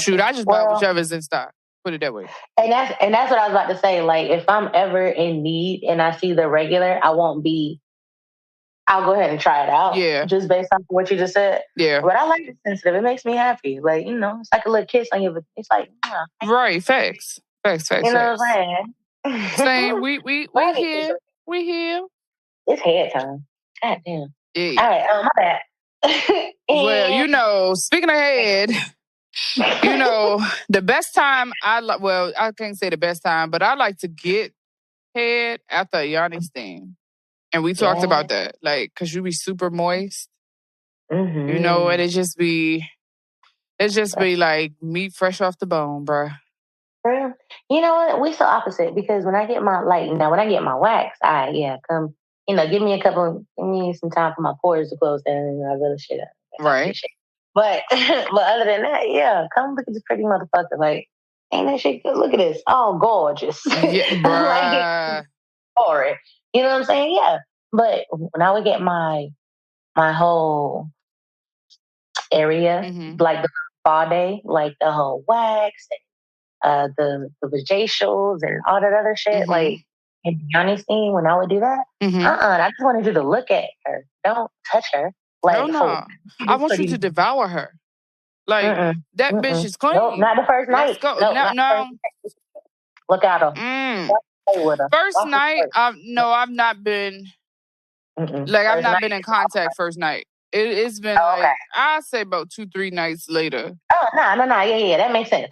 Shoot, I just buy whichever's in stock. Put it that way. And that's what I was about to say. Like, if I'm ever in need and I see the regular, I'll go ahead and try it out. Yeah. Just based on what you just said. Yeah. But I like the sensitive. It makes me happy. Like, it's like a little kiss on your, it's like, right. Facts. You know what I'm saying? Same. We here. We here. It's head time. God damn. Yeah. All right. My bad. Well, speaking of head, the best time I can't say the best time, but I like to get head after a yoni steam. And we talked about that, like, because you be super moist, mm-hmm. And it just be like meat fresh off the bone, bruh. You know what? We so opposite, because when I get my wax, come, give me some time for my pores to close down and I really shit up. Right. But other than that, come look at this pretty motherfucker. Like, ain't that shit good? Look at this. Oh, gorgeous. Yeah, bruh. Like, you know what I'm saying? Yeah. But when I would get my whole area, mm-hmm. like the spa day, like the whole wax, and, the vajacials and all that other shit, mm-hmm. like, and the yoni steam, when I would do that, mm-hmm. I just wanted you to look at her. Don't touch her. Like, no. I want you to devour her. Like, that bitch is clean. Nope, not the first night. Let's go. Nope, no. Look at her. First night, I've not been... Like, I've not been in contact first night. It's been I'd say about 2-3 nights later. Oh, no. Yeah, that makes sense.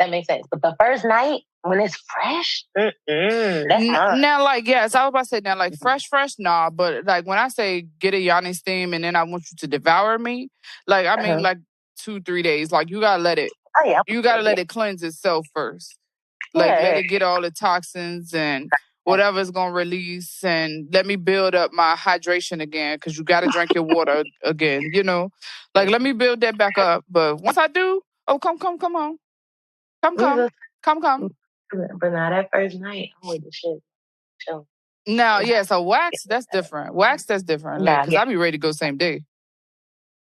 But the first night, when it's fresh, that's now, like, yes, I was about to say now, like, fresh, nah. But, like, when I say get a yoni steam and then I want you to devour me, like, I mean, like, 2-3 days. Like, you gotta let it, you gotta let it cleanse itself first. Like, let it get all the toxins and whatever's going to release, and let me build up my hydration again, because you got to drink your water again, Like, let me build that back up. But once I do, come on. Come. But not that first night. I'm with the shit. So. Now, so wax, that's different. Because I be ready to go same day.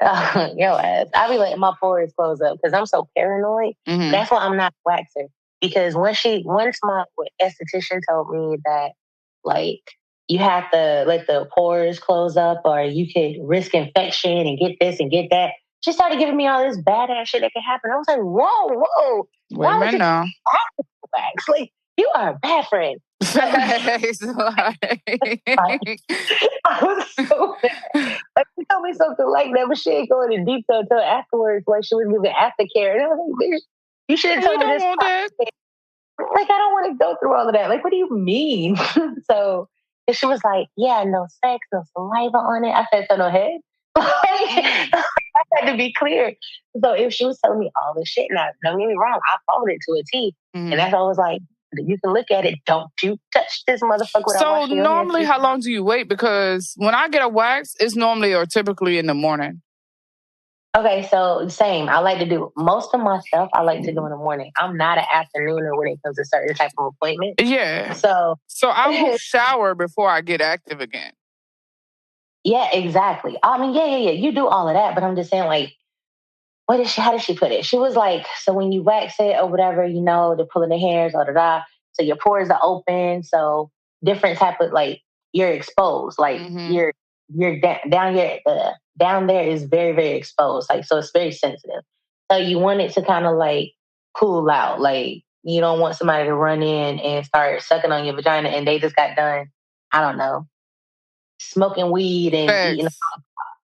Yo ass. I be letting my pores close up because I'm so paranoid. Mm-hmm. That's why I'm not a waxer. Because once my esthetician told me that, like, you have to let the pores close up or you could risk infection and get this and get that, she started giving me all this badass shit that could happen. I was like, whoa. Wait a minute now. Wax? Like, you are a bad friend. I was so bad. Like, she told me something like that, but she ain't going in detail until afterwards, like she was giving aftercare. And I was like, bitch, you should have told me this. Like, I don't want to go through all of that. Like, what do you mean? So, and she was like, yeah, no sex, no saliva on it. I said, so no head? I had to be clear. So if she was telling me all this shit, now, don't get me wrong, I followed it to a T. Mm-hmm. And that's why I was like, you can look at it. Don't you touch this motherfucker. So normally, how long do you wait? Because when I get a wax, it's normally or typically in the morning. Okay, so same. I like to do most of my stuff. I like to do in the morning. I'm not an afternooner when it comes to certain type of appointment. Yeah. So I will shower before I get active again. Yeah, exactly. I mean, yeah. You do all of that, but I'm just saying, like, how did she put it? She was like, so when you wax it or whatever, they're pulling the hairs, so your pores are open. So different type of, like, you're exposed. Like, you're down there is very, very exposed. Like, so it's very sensitive. So you want it to kind of, like, cool out. Like, you don't want somebody to run in and start sucking on your vagina and they just got done, I don't know, smoking weed and eating.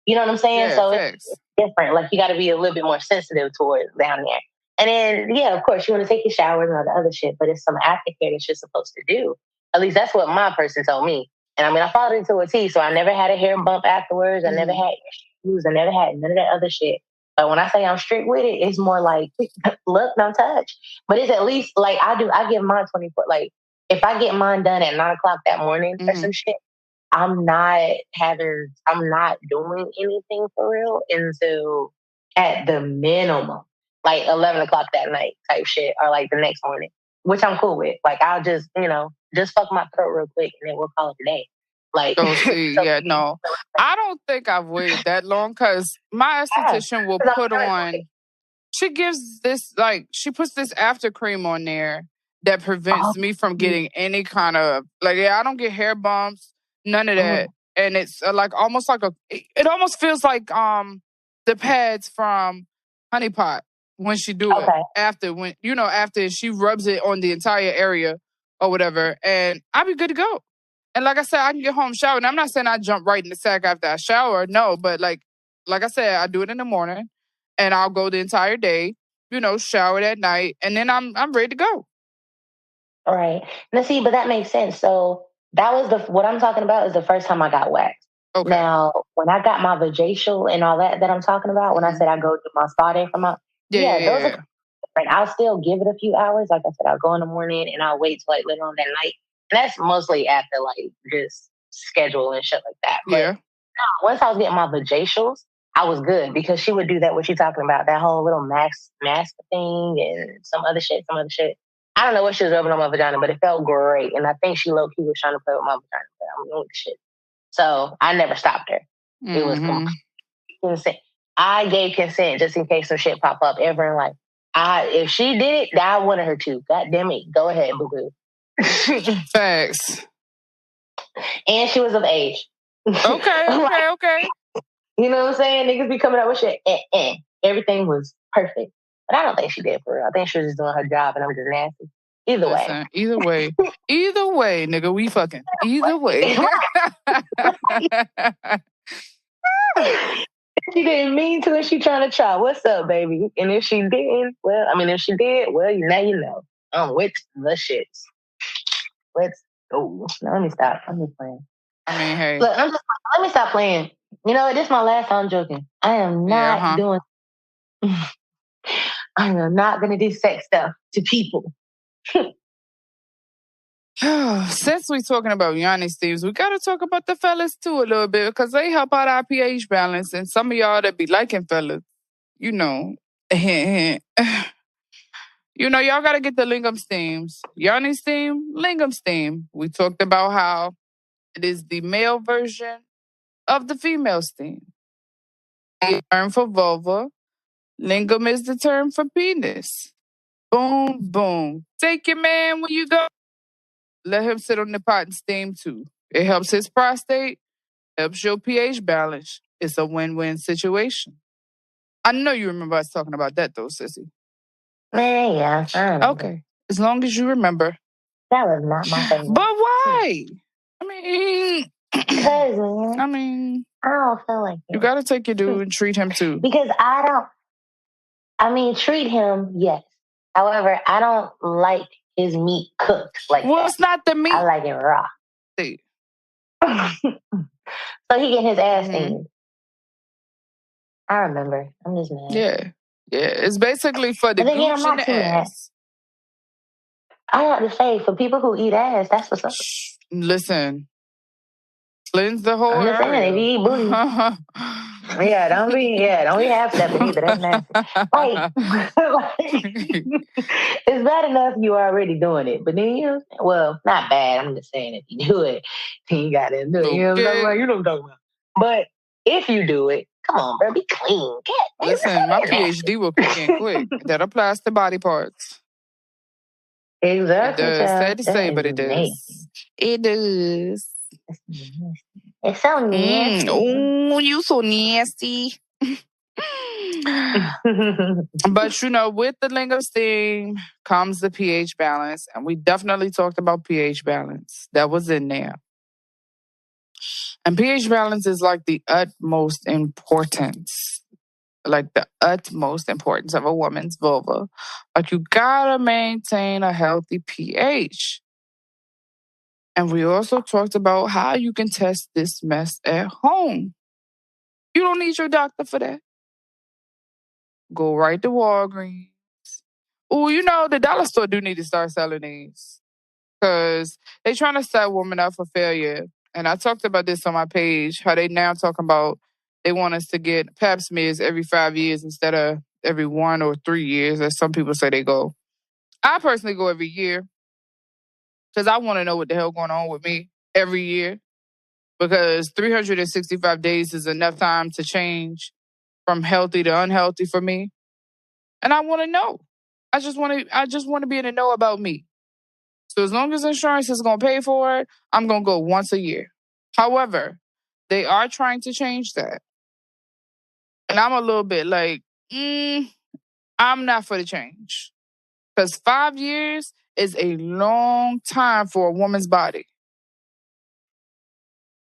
You know what I'm saying? Yeah, so it's different. Like, you got to be a little bit more sensitive towards down there. And then, yeah, of course, you want to take your showers and all the other shit, but it's some aftercare that you're supposed to do. At least that's what my person told me. And I mean, I followed it to a T, so I never had a hair bump afterwards. I never had issues. I never had none of that other shit. But when I say I'm strict with it, it's more like, look, don't touch. But it's at least, like, I give mine 24. Like, if I get mine done at 9 o'clock that morning or some shit, I'm not doing anything for real until at the minimum, like 11 o'clock that night type shit, or like the next morning, which I'm cool with. Like, I'll just, just fuck my throat real quick and then we'll call it a day. Like, no. I don't think I've waited that long because my esthetician will put on she gives this, like, she puts this after cream on there that prevents me from getting any kind of, like, I don't get hair bumps, none of that. And it's like almost like it almost feels like the pads from Honey Pot when she do it. After she rubs it on the entire area or whatever. And I'll be good to go. And like I said, I can get home, shower. And I'm not saying I jump right in the sack after I shower. No, but like I said, I do it in the morning and I'll go the entire day, shower that night, and then I'm ready to go. All right. Now see, but that makes sense. So that was what I'm talking about is the first time I got waxed. Okay. Now, when I got my vajacial and all that I'm talking about, when I said I go to my spa day for my those are different. I'll still give it a few hours. Like I said, I'll go in the morning and I'll wait till like later on that night. And that's mostly after like just schedule and shit like that. But once I was getting my vajacials, I was good because she would do that, what she's talking about, that whole little mask thing and some other shit. I don't know what she was rubbing on my vagina, but it felt great. And I think she low-key was trying to play with my vagina, but I'm doing the shit. So I never stopped her. It was consent. I gave consent just in case some shit pop up ever in life. If she did it, I wanted her to. God damn it. Go ahead, boo-boo. Facts. And she was of age. Okay. You know what I'm saying? Niggas be coming up with shit. Everything was perfect. But I don't think she did for real. I think she was just doing her job and I'm just nasty. Either way, nigga, we fucking. Either way. She didn't mean to and she trying to try. What's up, baby? And if she didn't, if she did, now you know. With the shits. Let's go. Now, let me stop. I'm just playing. I mean, hey. Look, let me stop playing. You know, this is my last time joking. I am not doing... I am not going to do sex stuff to people. Since we're talking about Yanni Steves, we got to talk about the fellas too a little bit because they help out our pH balance. And some of y'all that be liking fellas, y'all got to get the Lingam Steams. Yanni Steam, Lingam Steam. We talked about how it is the male version of the female steam. The term for vulva. Lingam is the term for penis. Boom, boom. Take your man when you go. Let him sit on the pot and steam too. It helps his prostate, helps your pH balance. It's a win-win situation. I know you remember us talking about that though, sissy. Yeah. Okay. As long as you remember. That was not my favorite. But why? I mean... Because, man. I don't feel like it. You got to take your dude and treat him too. Because treat him, yes. However, I don't like his meat cooked like that. Well, it's not the meat. I like it raw. See. So he getting his ass steamed. I remember. I'm just mad. Yeah. It's basically for the gooch and the ass. I have to say, for people who eat ass, that's what's up. Listen. Cleanse the whole area. If you eat booty. Don't be half stepping either. That's nasty. It's bad enough you are already doing it, but then not bad. I'm just saying if you do it, then you got to do it. You know what I'm talking about? You know what I'm talking about. But if you do it, come on, bro, be clean. Listen, my PhD will kick in quick. That applies to body parts. Exactly. It does. Sad to say, but it does. It does. It's so nasty. Oh, you so nasty. But with the Lingam Steam comes the pH balance, and we definitely talked about pH balance. That was in there. And pH balance is like the utmost importance. Like the utmost importance of a woman's vulva. Like you gotta maintain a healthy pH. And we also talked about how you can test this mess at home. You don't need your doctor for that. Go right to Walgreens. Oh, the dollar store do need to start selling these. Because they trying to set women up for failure. And I talked about this on my page, how they now talking about they want us to get pap smears every 5 years instead of every 1 or 3 years, as some people say they go. I personally go every year. Because I want to know what the hell going on with me every year. Because 365 days is enough time to change from healthy to unhealthy for me. And I want to know. I just want to be in the know about me. So as long as insurance is going to pay for it, I'm going to go once a year. However, they are trying to change that. And I'm a little bit like, I'm not for the change. Because 5 years is a long time for a woman's body.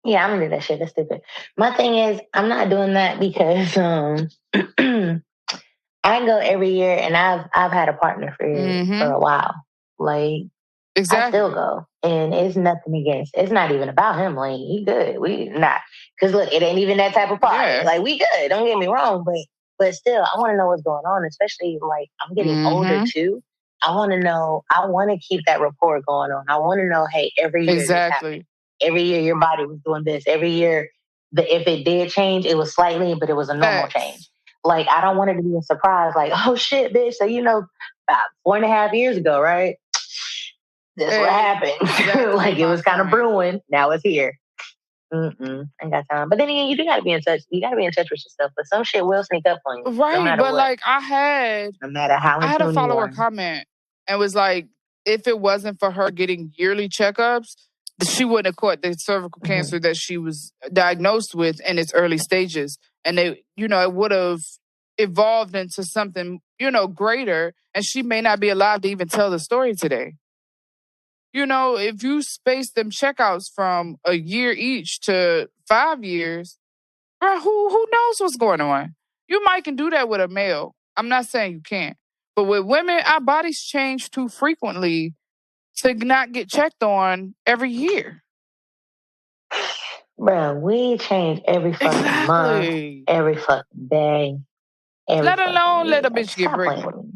Yeah, I'm gonna do that shit. That's stupid. My thing is, I'm not doing that because I go every year, and I've had a partner for a while. Like, exactly. I still go, and it's nothing against. It's not even about him. Like, he good. We not because look, it ain't even that type of party. Yeah. Like, we good. Don't get me wrong, but still, I want to know what's going on. Especially like I'm getting older too. I want to know. I want to keep that rapport going on. I want to know. Hey, every year exactly. Every year your body was doing this. Every year, if it did change, it was slightly, but it was a normal change. Like, I don't want it to be a surprise. Like, oh shit, bitch. So, about 4.5 years ago, right? That's what happened. Exactly. Like, it was kind of brewing. Now it's here. Ain't got time. But then again, you do got to be in touch. You got to be in touch with yourself. But some shit will sneak up on you. Right. No matter but what. like, no matter how I had a follower comment and was like, if it wasn't for her getting yearly checkups, she wouldn't have caught the cervical cancer that she was diagnosed with in its early stages. And it would have evolved into something, greater. And she may not be alive to even tell the story today. If you space them checkouts from a year each to 5 years, bro, who knows what's going on? You might can do that with a male. I'm not saying you can't. But with women, our bodies change too frequently to not get checked on every year. Bro, we change every fucking month, every fucking day. Let alone let a bitch get pregnant.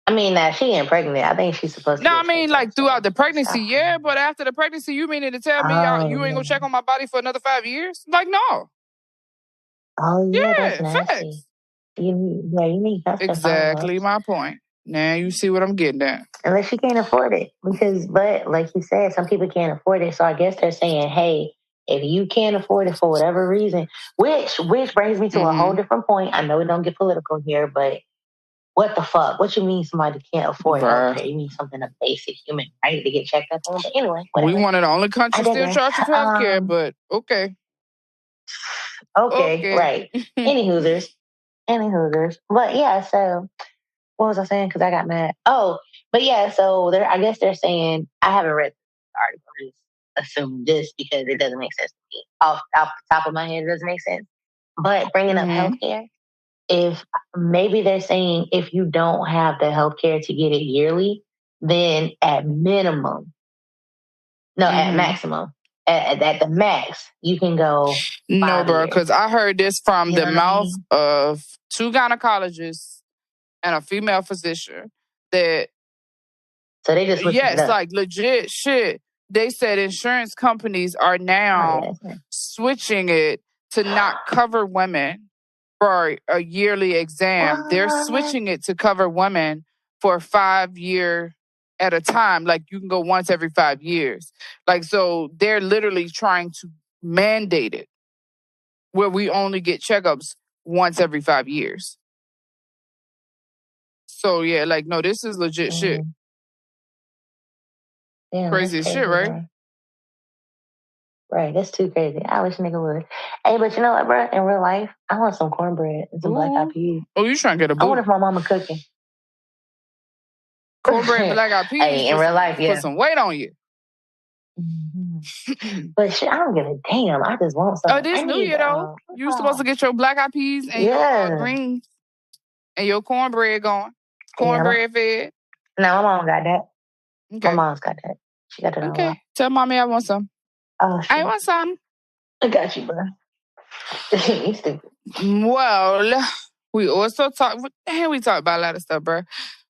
I mean, now she ain't pregnant. I think she's supposed to. No, I mean, like throughout the pregnancy, yeah. But after the pregnancy, you meaning to tell me you ain't gonna check on my body for another 5 years? Like, no. Oh yeah, that's nasty. Facts. You need that. Exactly my point. Now you see what I'm getting at. Unless you can't afford it, but like you said, some people can't afford it. So I guess they're saying, hey, if you can't afford it for whatever reason, which brings me to a whole different point. I know we don't get political here, but what the fuck? What you mean somebody can't afford healthcare? You mean something a basic human right to get checked up on? But anyway, whatever. We one of the only countries still charged with healthcare, but okay. Okay, right. Any hoosers. But yeah, so what was I saying? Because I got mad. Oh, but yeah, so I guess they're saying, I haven't read the article, I just assume this because it doesn't make sense to me. Off the top of my head, it doesn't make sense. But bringing up healthcare, if maybe they're saying if you don't have the healthcare to get it yearly, then at maximum, at the max, you can go. No, bro, because I heard this from the mouth of 2 gynecologists and a female physician that. So they just like legit shit. They said insurance companies are now switching it to not cover women for a yearly exam. They're switching it to cover women for 5 year at a time. Like you can go once every 5 years. Like, so they're literally trying to mandate it where we only get checkups once every 5 years. So yeah, like, no, this is legit shit. Damn, crazy as shit, right? Bro. Right, that's too crazy. I wish a nigga would. Hey, but you know what, bro? In real life, I want some cornbread and some black eyed peas. Oh, you trying to get a boo? I wonder if my mama cooking. Cornbread and black eyed peas. Hey, in real life, put some weight on you. But shit, I don't give a damn. I just want something. Oh, this New Year though. You supposed to get your black eyed peas and your greens and your cornbread going. Cornbread fed. No, my mom got that. Okay. My mom's got that. She got that. Okay. Tell mommy I want some. Oh, shit. I want some. I got you, bro. You stupid. Well, we also talked. We talked about a lot of stuff, bro.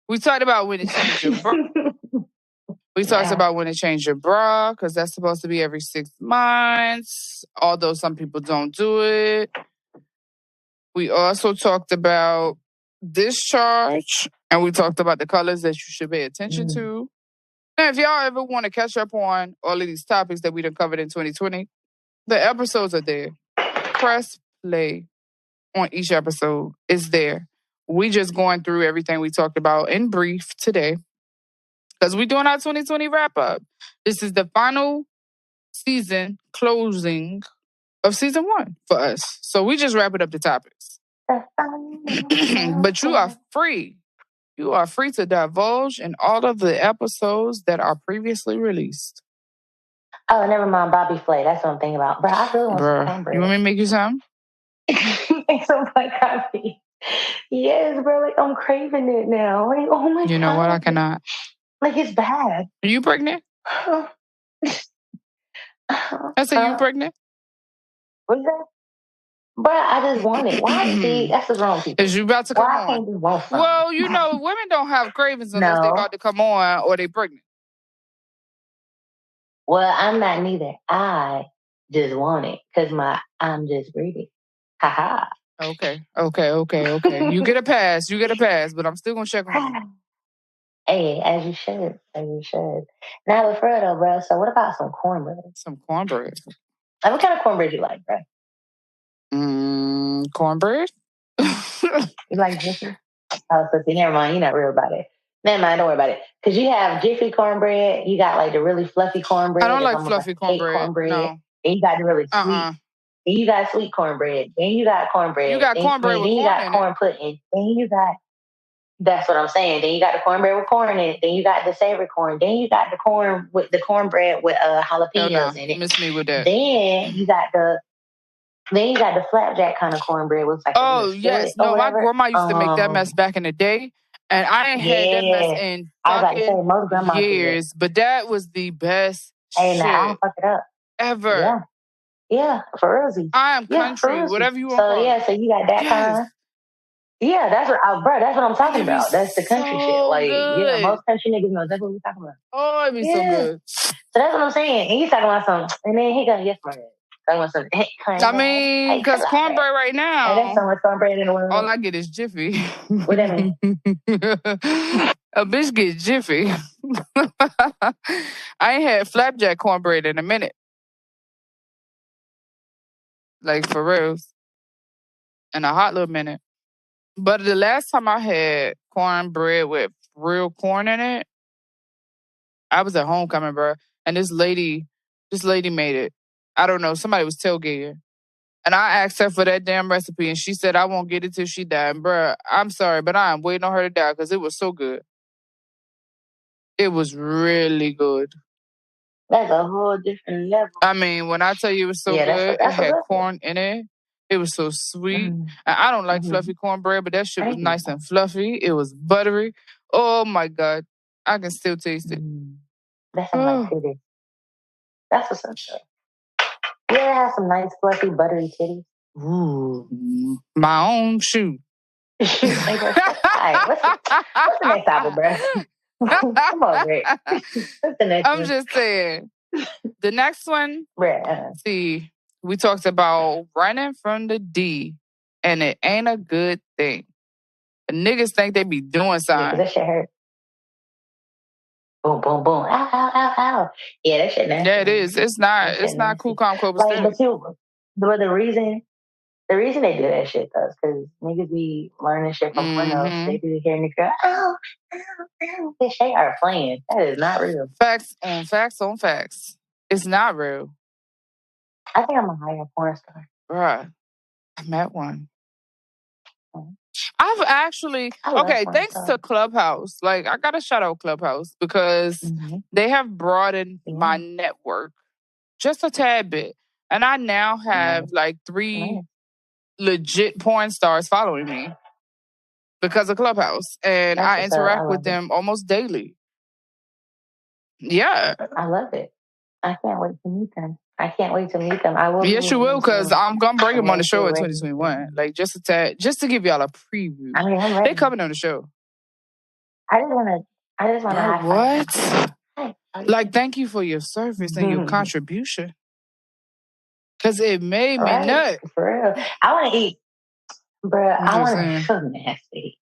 We talked about when it changed your bra. We talked about when it changed your bra, because that's supposed to be every 6 months, although some people don't do it. We also talked about discharge, and we talked about the colors that you should pay attention to. And if y'all ever want to catch up on all of these topics that we done covered in 2020, the episodes are there. Press play on each episode. It's there. We just going through everything we talked about in brief today because we're doing our 2020 wrap-up. This is the final season closing of season 1 for us. So we just wrapping up the topics. But you are free. You are free to divulge in all of the episodes that are previously released. Oh, never mind. Bobby Flay. That's what I'm thinking about. Bro, I really want some cornbread. You want me to make you some? Make some black coffee. Yes, bro. Like, I'm craving it now. Like, oh my God. You know what? I cannot. Like, it's bad. Are you pregnant? I said, you pregnant? What's that? But I just want it. Why? See, that's the wrong people. Is you about to come on? Can't just want something? Well, you know, women don't have cravings unless they're about to come on or they pregnant. Well, I'm not neither. I just want it because I'm just greedy. Ha ha. Okay. You get a pass. But I'm still gonna check on you. Hey, as you should. Now, but for real though, bro. So, what about some cornbread? Some cornbread. Like, what kind of cornbread you like, bro? Cornbread. You like Jiffy? Oh, so see, never mind. You're not real about it. Never mind. Don't worry about it. Because you have Jiffy cornbread. You got like the really fluffy cornbread. I don't like fluffy cornbread. No. And you got the really sweet. Then you got sweet cornbread. Then you got cornbread. You got cornbread with corn in it. Then you got corn pudding. Then you got. That's what I'm saying. Then you got the cornbread with corn in it. Then you got the savory corn. Then you got the cornbread with jalapenos in it. Miss me with that. Then you got the flapjack kind of cornbread with like. Oh yes, no, my grandma used to make that mess back in the day, and I ain't had that mess in fucking years. But that was the best shit I'll fuck it up ever. Yeah, for real. I am country, whatever you want. So you got that kind. Yeah, that's what I'm talking about. That's the country shit. Like, yeah, most country niggas know that's what we're talking about. Oh, it'd be so good. So that's what I'm saying. And he's talking about something, and then he goes, yes, man. Talking about something. I mean, because cornbread right now. There's so much cornbread in the world. All I get is Jiffy. What that mean? A bitch gets Jiffy. I ain't had flapjack cornbread in a minute. Like, for real. In a hot little minute. But the last time I had cornbread with real corn in it, I was at homecoming, bro. And this lady made it. I don't know, somebody was tailgating. And I asked her for that damn recipe, and she said I won't get it till she died. And bro, I'm sorry, but I'm waiting on her to die because it was so good. It was really good. That's a whole different level. I mean, when I tell you it was so good, it had corn in it. It was so sweet. And I don't like fluffy cornbread, but that shit was nice and fluffy. It was buttery. Oh my God. I can still taste it. That's some nice titties. That's what's up. You ever have some nice fluffy buttery titties? Ooh. My own shoe. All right, what's the next topic, bro? Come on, Rick. What's the next I'm just saying. The next one, see, we talked about running from the D, and it ain't a good thing. The niggas think they be doing something. Yeah, that shit hurt. Boom, boom, boom. Ow, ow, ow, ow. Yeah, that shit nasty. Yeah, it is. It's not cool, calm, cold, but the reason they do that shit, though, is because niggas be learning shit from pornos. They be hearing the girl, ow, ow, ow. This shit are playing. That is not real. Facts on facts on facts. It's not real. I think I'm a higher porn star. Bruh, I met one. I've actually, thanks to Clubhouse. Like, I gotta shout out Clubhouse because they have broadened my network just a tad bit. And I now have like 3 legit porn stars following me because of Clubhouse. And I interact with them almost daily. Yeah. I love it. I can't wait to meet them. I will. Yes, you will, because I'm gonna bring them on the show in 2021. Like just to give y'all a preview. I mean, I'm ready. They coming on the show. I just wanna. What? Like, thank you for your service and your contribution. Because it made me nut. For real. I want to eat. Bruh, I want to be so nasty.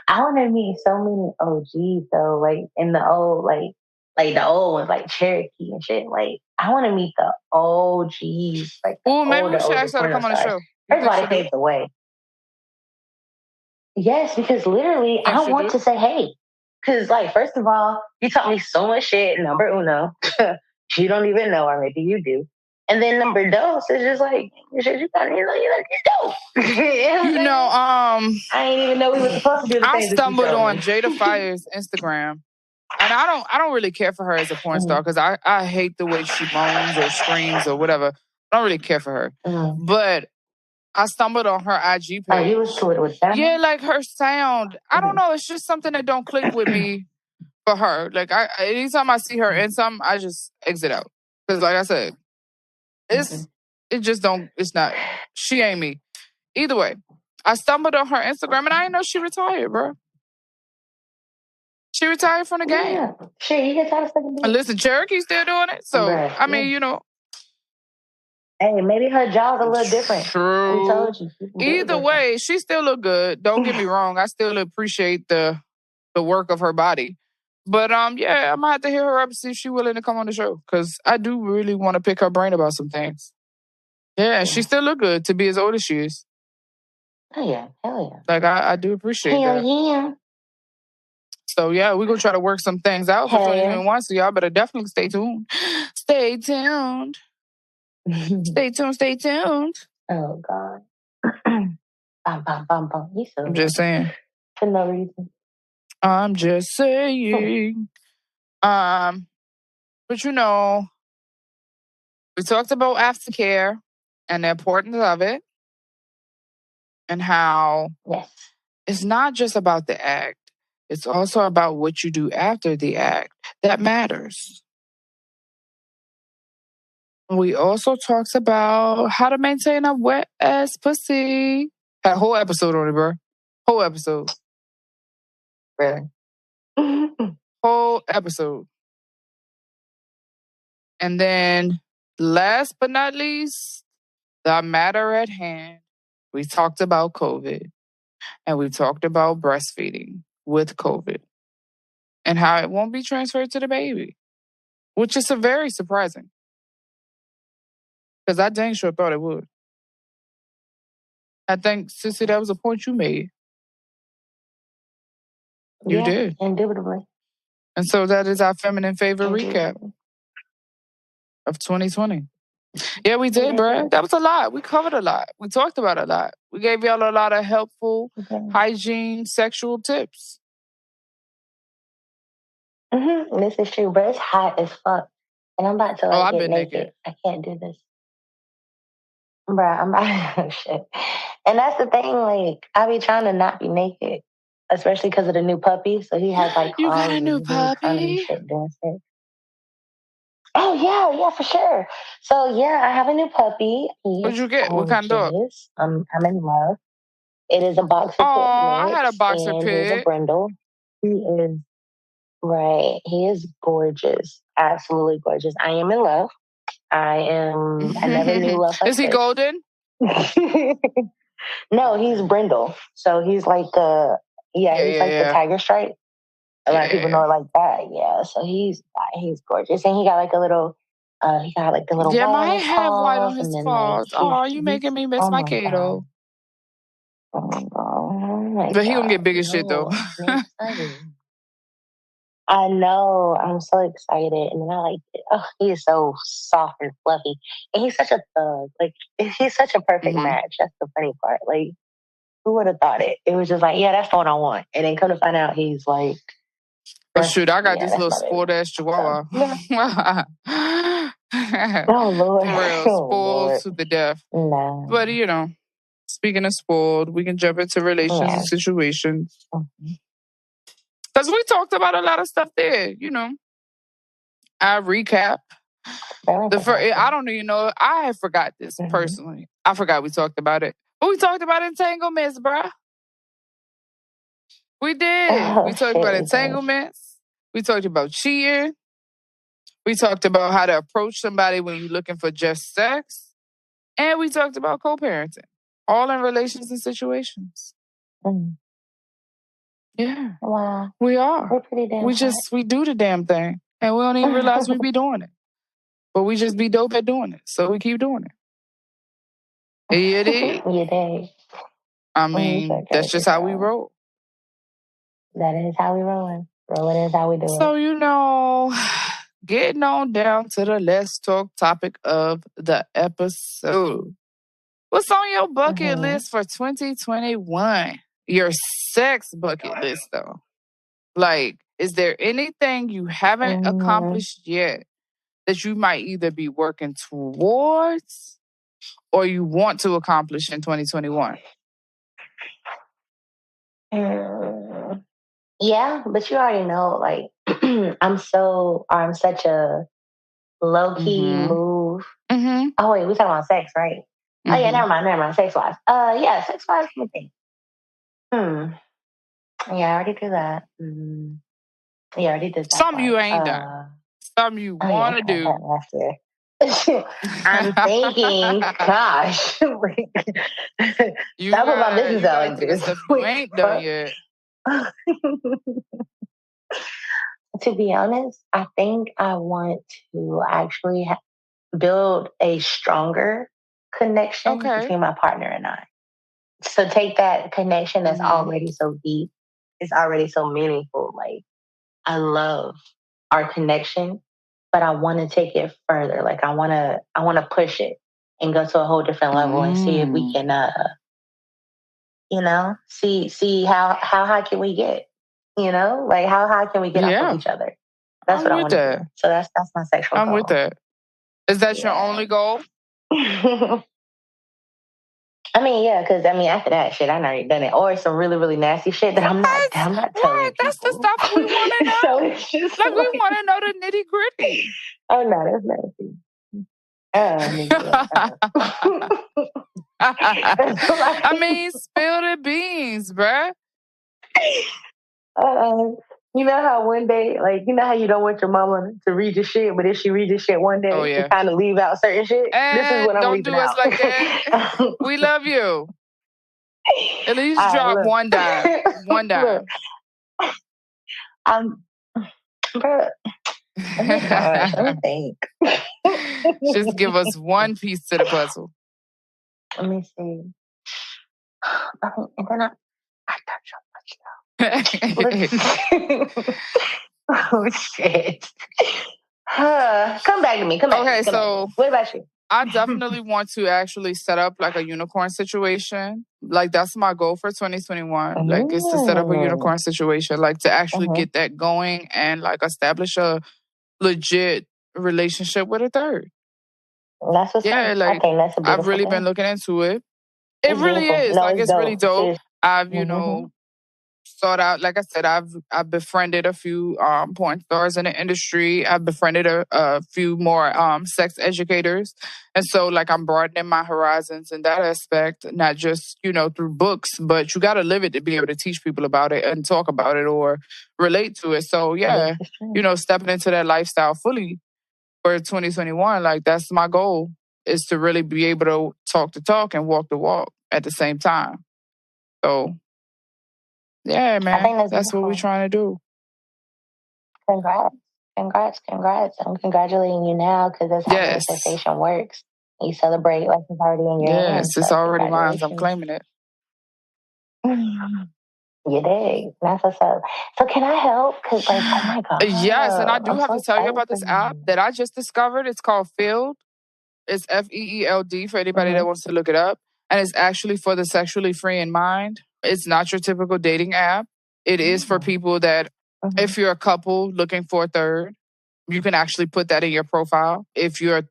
I want to meet so many OGs, though, like, in the old, like the old ones, like Cherokee and shit. Like, I want to meet the OGs. Like, maybe we should ask her to come on the show. Everybody paved the way. Yes, because literally, Think I she want do? to say hey. Because, like, first of all, you taught me so much shit, number uno. You don't even know, or maybe you do. And then number dos is just like, shit, you got you like dope. You know, I didn't even know we were supposed to do the I things that you stumbled told on me. Jada Fire's Instagram. And I don't really care for her as a porn star because I hate the way she moans or screams or whatever. I don't really care for her. But I stumbled on her IG page. Oh, you was to it with that? Yeah, like her sound. I don't know. It's just something that don't click with me for her. Like anytime I see her in something, I just exit out. Because like I said, it just don't, it's not, she ain't me. Either way, I stumbled on her Instagram and I didn't know she retired, bro. She retired from the game. Yeah. Shit, you get tired of fucking And listen, Cherokee's still doing it. So, I mean, you know. Hey, maybe her job's a little different. True. We told you. Either way, she still look good. Don't get me wrong. I still appreciate the work of her body. But yeah, I'm gonna have to hear her up and see if she's willing to come on the show. Cause I do really want to pick her brain about some things. Yeah, and she still look good to be as old as she is. Oh yeah, hell yeah. Like I do appreciate that. Yeah. So yeah, we're gonna try to work some things out for 2021. So y'all better definitely stay tuned. Stay tuned. Stay tuned. Stay tuned. Oh God. Bum, bum, bum, bum. You so I'm just saying. For no reason. I'm just saying. But you know, we talked about aftercare and the importance of it, and how it's not just about the act. It's also about what you do after the act that matters. We also talked about how to maintain a wet ass pussy. Had a whole episode on it, bro. Whole episode. Really? Whole episode. And then, last but not least, the matter at hand. We talked about COVID. And we talked about breastfeeding with COVID. And how it won't be transferred to the baby. Which is very surprising. Because I dang sure thought it would. I think, Sissy, that was a point you made. You did. Indubitably. And so that is our feminine favorite recap of 2020. Yeah, we did, bruh. That was a lot. We covered a lot. We talked about a lot. We gave y'all a lot of helpful hygiene, sexual tips. This is true, but it's hot as fuck. And I'm about to get naked. I can't do this. Bruh, I'm about shit. And that's the thing, like, I be trying to not be naked. Especially because of the new puppy. So he has like you got a new puppy? Shit downstairs. Oh yeah, for sure. So yeah, I have a new puppy. What'd you get? What kind of dog? I'm in love. It is a boxer pit. Oh, I had a boxer pit. He's a brindle. He is right. He is gorgeous. Absolutely gorgeous. I am in love. I never knew love like Is he golden? No, he's brindle. So he's like he's like the tiger stripe. A lot of people know it like that. Yeah. So he's gorgeous. And he got like a little white might have white on his paws. Oh, you making me miss my Kato. Oh my God. But he gonna get big as shit though. I know. I'm so excited. And then I like it. Oh, he is so soft and fluffy. And he's such a thug. Like, he's such a perfect match. That's the funny part. Like, who would have thought it? It was just like, yeah, that's the one I want. And then come to find out he's like... Oh, shoot. I got this little spoiled-ass chihuahua. Oh, Lord. For real. Spoiled to the death. No. But, you know, speaking of spoiled, we can jump into relations and situations. Because we talked about a lot of stuff there, you know. I recap. I don't even know. I forgot this personally. I forgot we talked about it. But we talked about entanglements, bruh. We did. We talked about entanglements. We talked about cheating. We talked about how to approach somebody when you're looking for just sex. And we talked about co-parenting. All in relations and situations. Yeah. Wow. We are. We're pretty damn we do the damn thing. And we don't even realize we be doing it. But we just be dope at doing it. So we keep doing it. You dig? You dig. I mean, that's just how we roll. That is how we rolling. Rolling is how we do it. So, getting on down to the let's talk topic of the episode. What's on your bucket list for 2021? Your sex bucket list, though. Like, is there anything you haven't accomplished yet that you might either be working towards or you want to accomplish in 2021? Yeah, but you already know, like, I'm such a low-key move. Oh, wait, we talking about sex, right? Oh, yeah, never mind. Sex-wise. Yeah, sex-wise, let me think. Yeah, I already did that. Yeah, I already did that. Some you ain't done. Some you want to do. I'm thinking, gosh. Stop about business out like this. You ain't done yet. To be honest, I think I want to actually build a stronger connection between my partner and I. So take that connection that's already so deep, it's already so meaningful. Like, I love our connection, but I want to take it further. Like, I want to push it and go to a whole different level and see if we can, see how high can we get. Like, how high can we get off of each other? That's what I want to do. So that's my sexual goal. I'm with that. Is that your only goal? I mean, yeah, because after that shit, I've already done it. Or some really, really nasty shit that I'm not telling people. That's the stuff we want to know. So it's just like we want to know the nitty gritty. Oh no, that's nasty. I mean, spill the beans, bruh. You know how one day, like, you know how you don't want your mama to read your shit, but if she reads your shit one day, you kind of leave out certain shit. And this is what I'm leaving out. Don't do us like that. We love you. At least drop one dime. One dime. Bro. Oh my gosh, let me think. Just give us one piece to the puzzle. Let me see. And then I touch so much now. Oh shit. Come back to me. Okay, so what about you? I definitely want to actually set up like a unicorn situation. Like, that's my goal for 2021. Like, is to set up a unicorn situation, like to actually get that going and like establish a legit relationship with a third. That's what's like I think that's a I've really been looking into it. It really is. No, it's really dope. I've, sought out, like I said, I've befriended a few porn stars in the industry. I've befriended a few more sex educators. And so, like, I'm broadening my horizons in that aspect, not just, through books, but you got to live it to be able to teach people about it and talk about it or relate to it. So, yeah, stepping into that lifestyle fully for 2021, like, that's my goal, is to really be able to talk the talk and walk the walk at the same time. So, yeah, man, I think that's what we're trying to do. Congrats. I'm congratulating you now, because that's how manifestation works. You celebrate like it's already in your hands. Yes, it's already mine. I'm claiming it. You dig? That's what's up. So can I help? Because, like, oh my God. Yes, and I do have to tell you about this app that I just discovered. It's called Feeld. It's FEELD for anybody that wants to look it up. And it's actually for the sexually free in mind. It's not your typical dating app. It is for people that, if you're a couple looking for a third, you can actually put that in your profile. If you're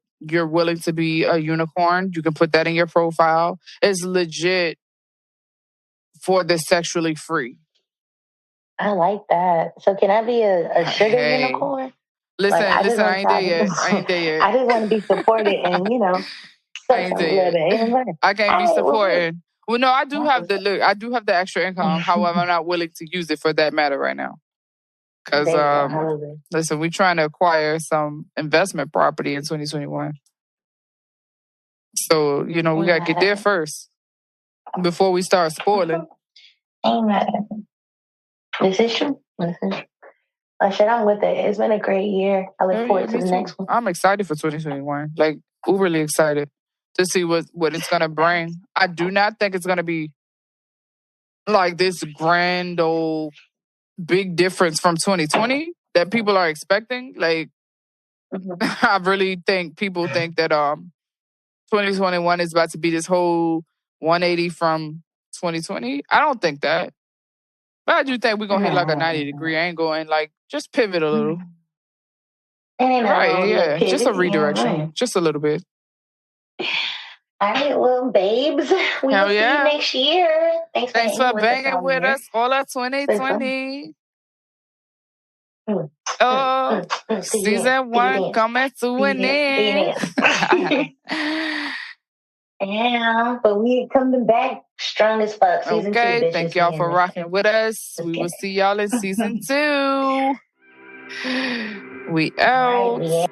willing to be a unicorn, you can put that in your profile. It's legit for the sexually free. I like that. So can I be a sugar unicorn? Listen, I ain't there yet. I just want to be supported and, I ain't there yet. I can't be supporting. Well, no, I do have the extra income. However, I'm not willing to use it for that matter right now. Because, listen, we're trying to acquire some investment property in 2021. So, we got to get there first before we start spoiling. Amen. This is true. Shit, I'm with it. It's been a great year. I look forward to the next one. I'm excited for 2021. Like, uberly excited to see what it's going to bring. I do not think it's going to be like this grand old big difference from 2020 that people are expecting. Like, I really think people think that 2021 is about to be this whole 180 from 2020. I don't think that. But I do think we're going to hit like a 90-degree angle and like just pivot a little. Right, yeah. Just a redirection. Just a little bit. All right, well, babes, we'll see you next year. Thanks for banging with us all of 2020. Oh, season 1 coming to an end. Yeah, but we coming back strong as fuck. Season 2, bitches. Thank y'all for rocking with us. We will see y'all in season 2. We out.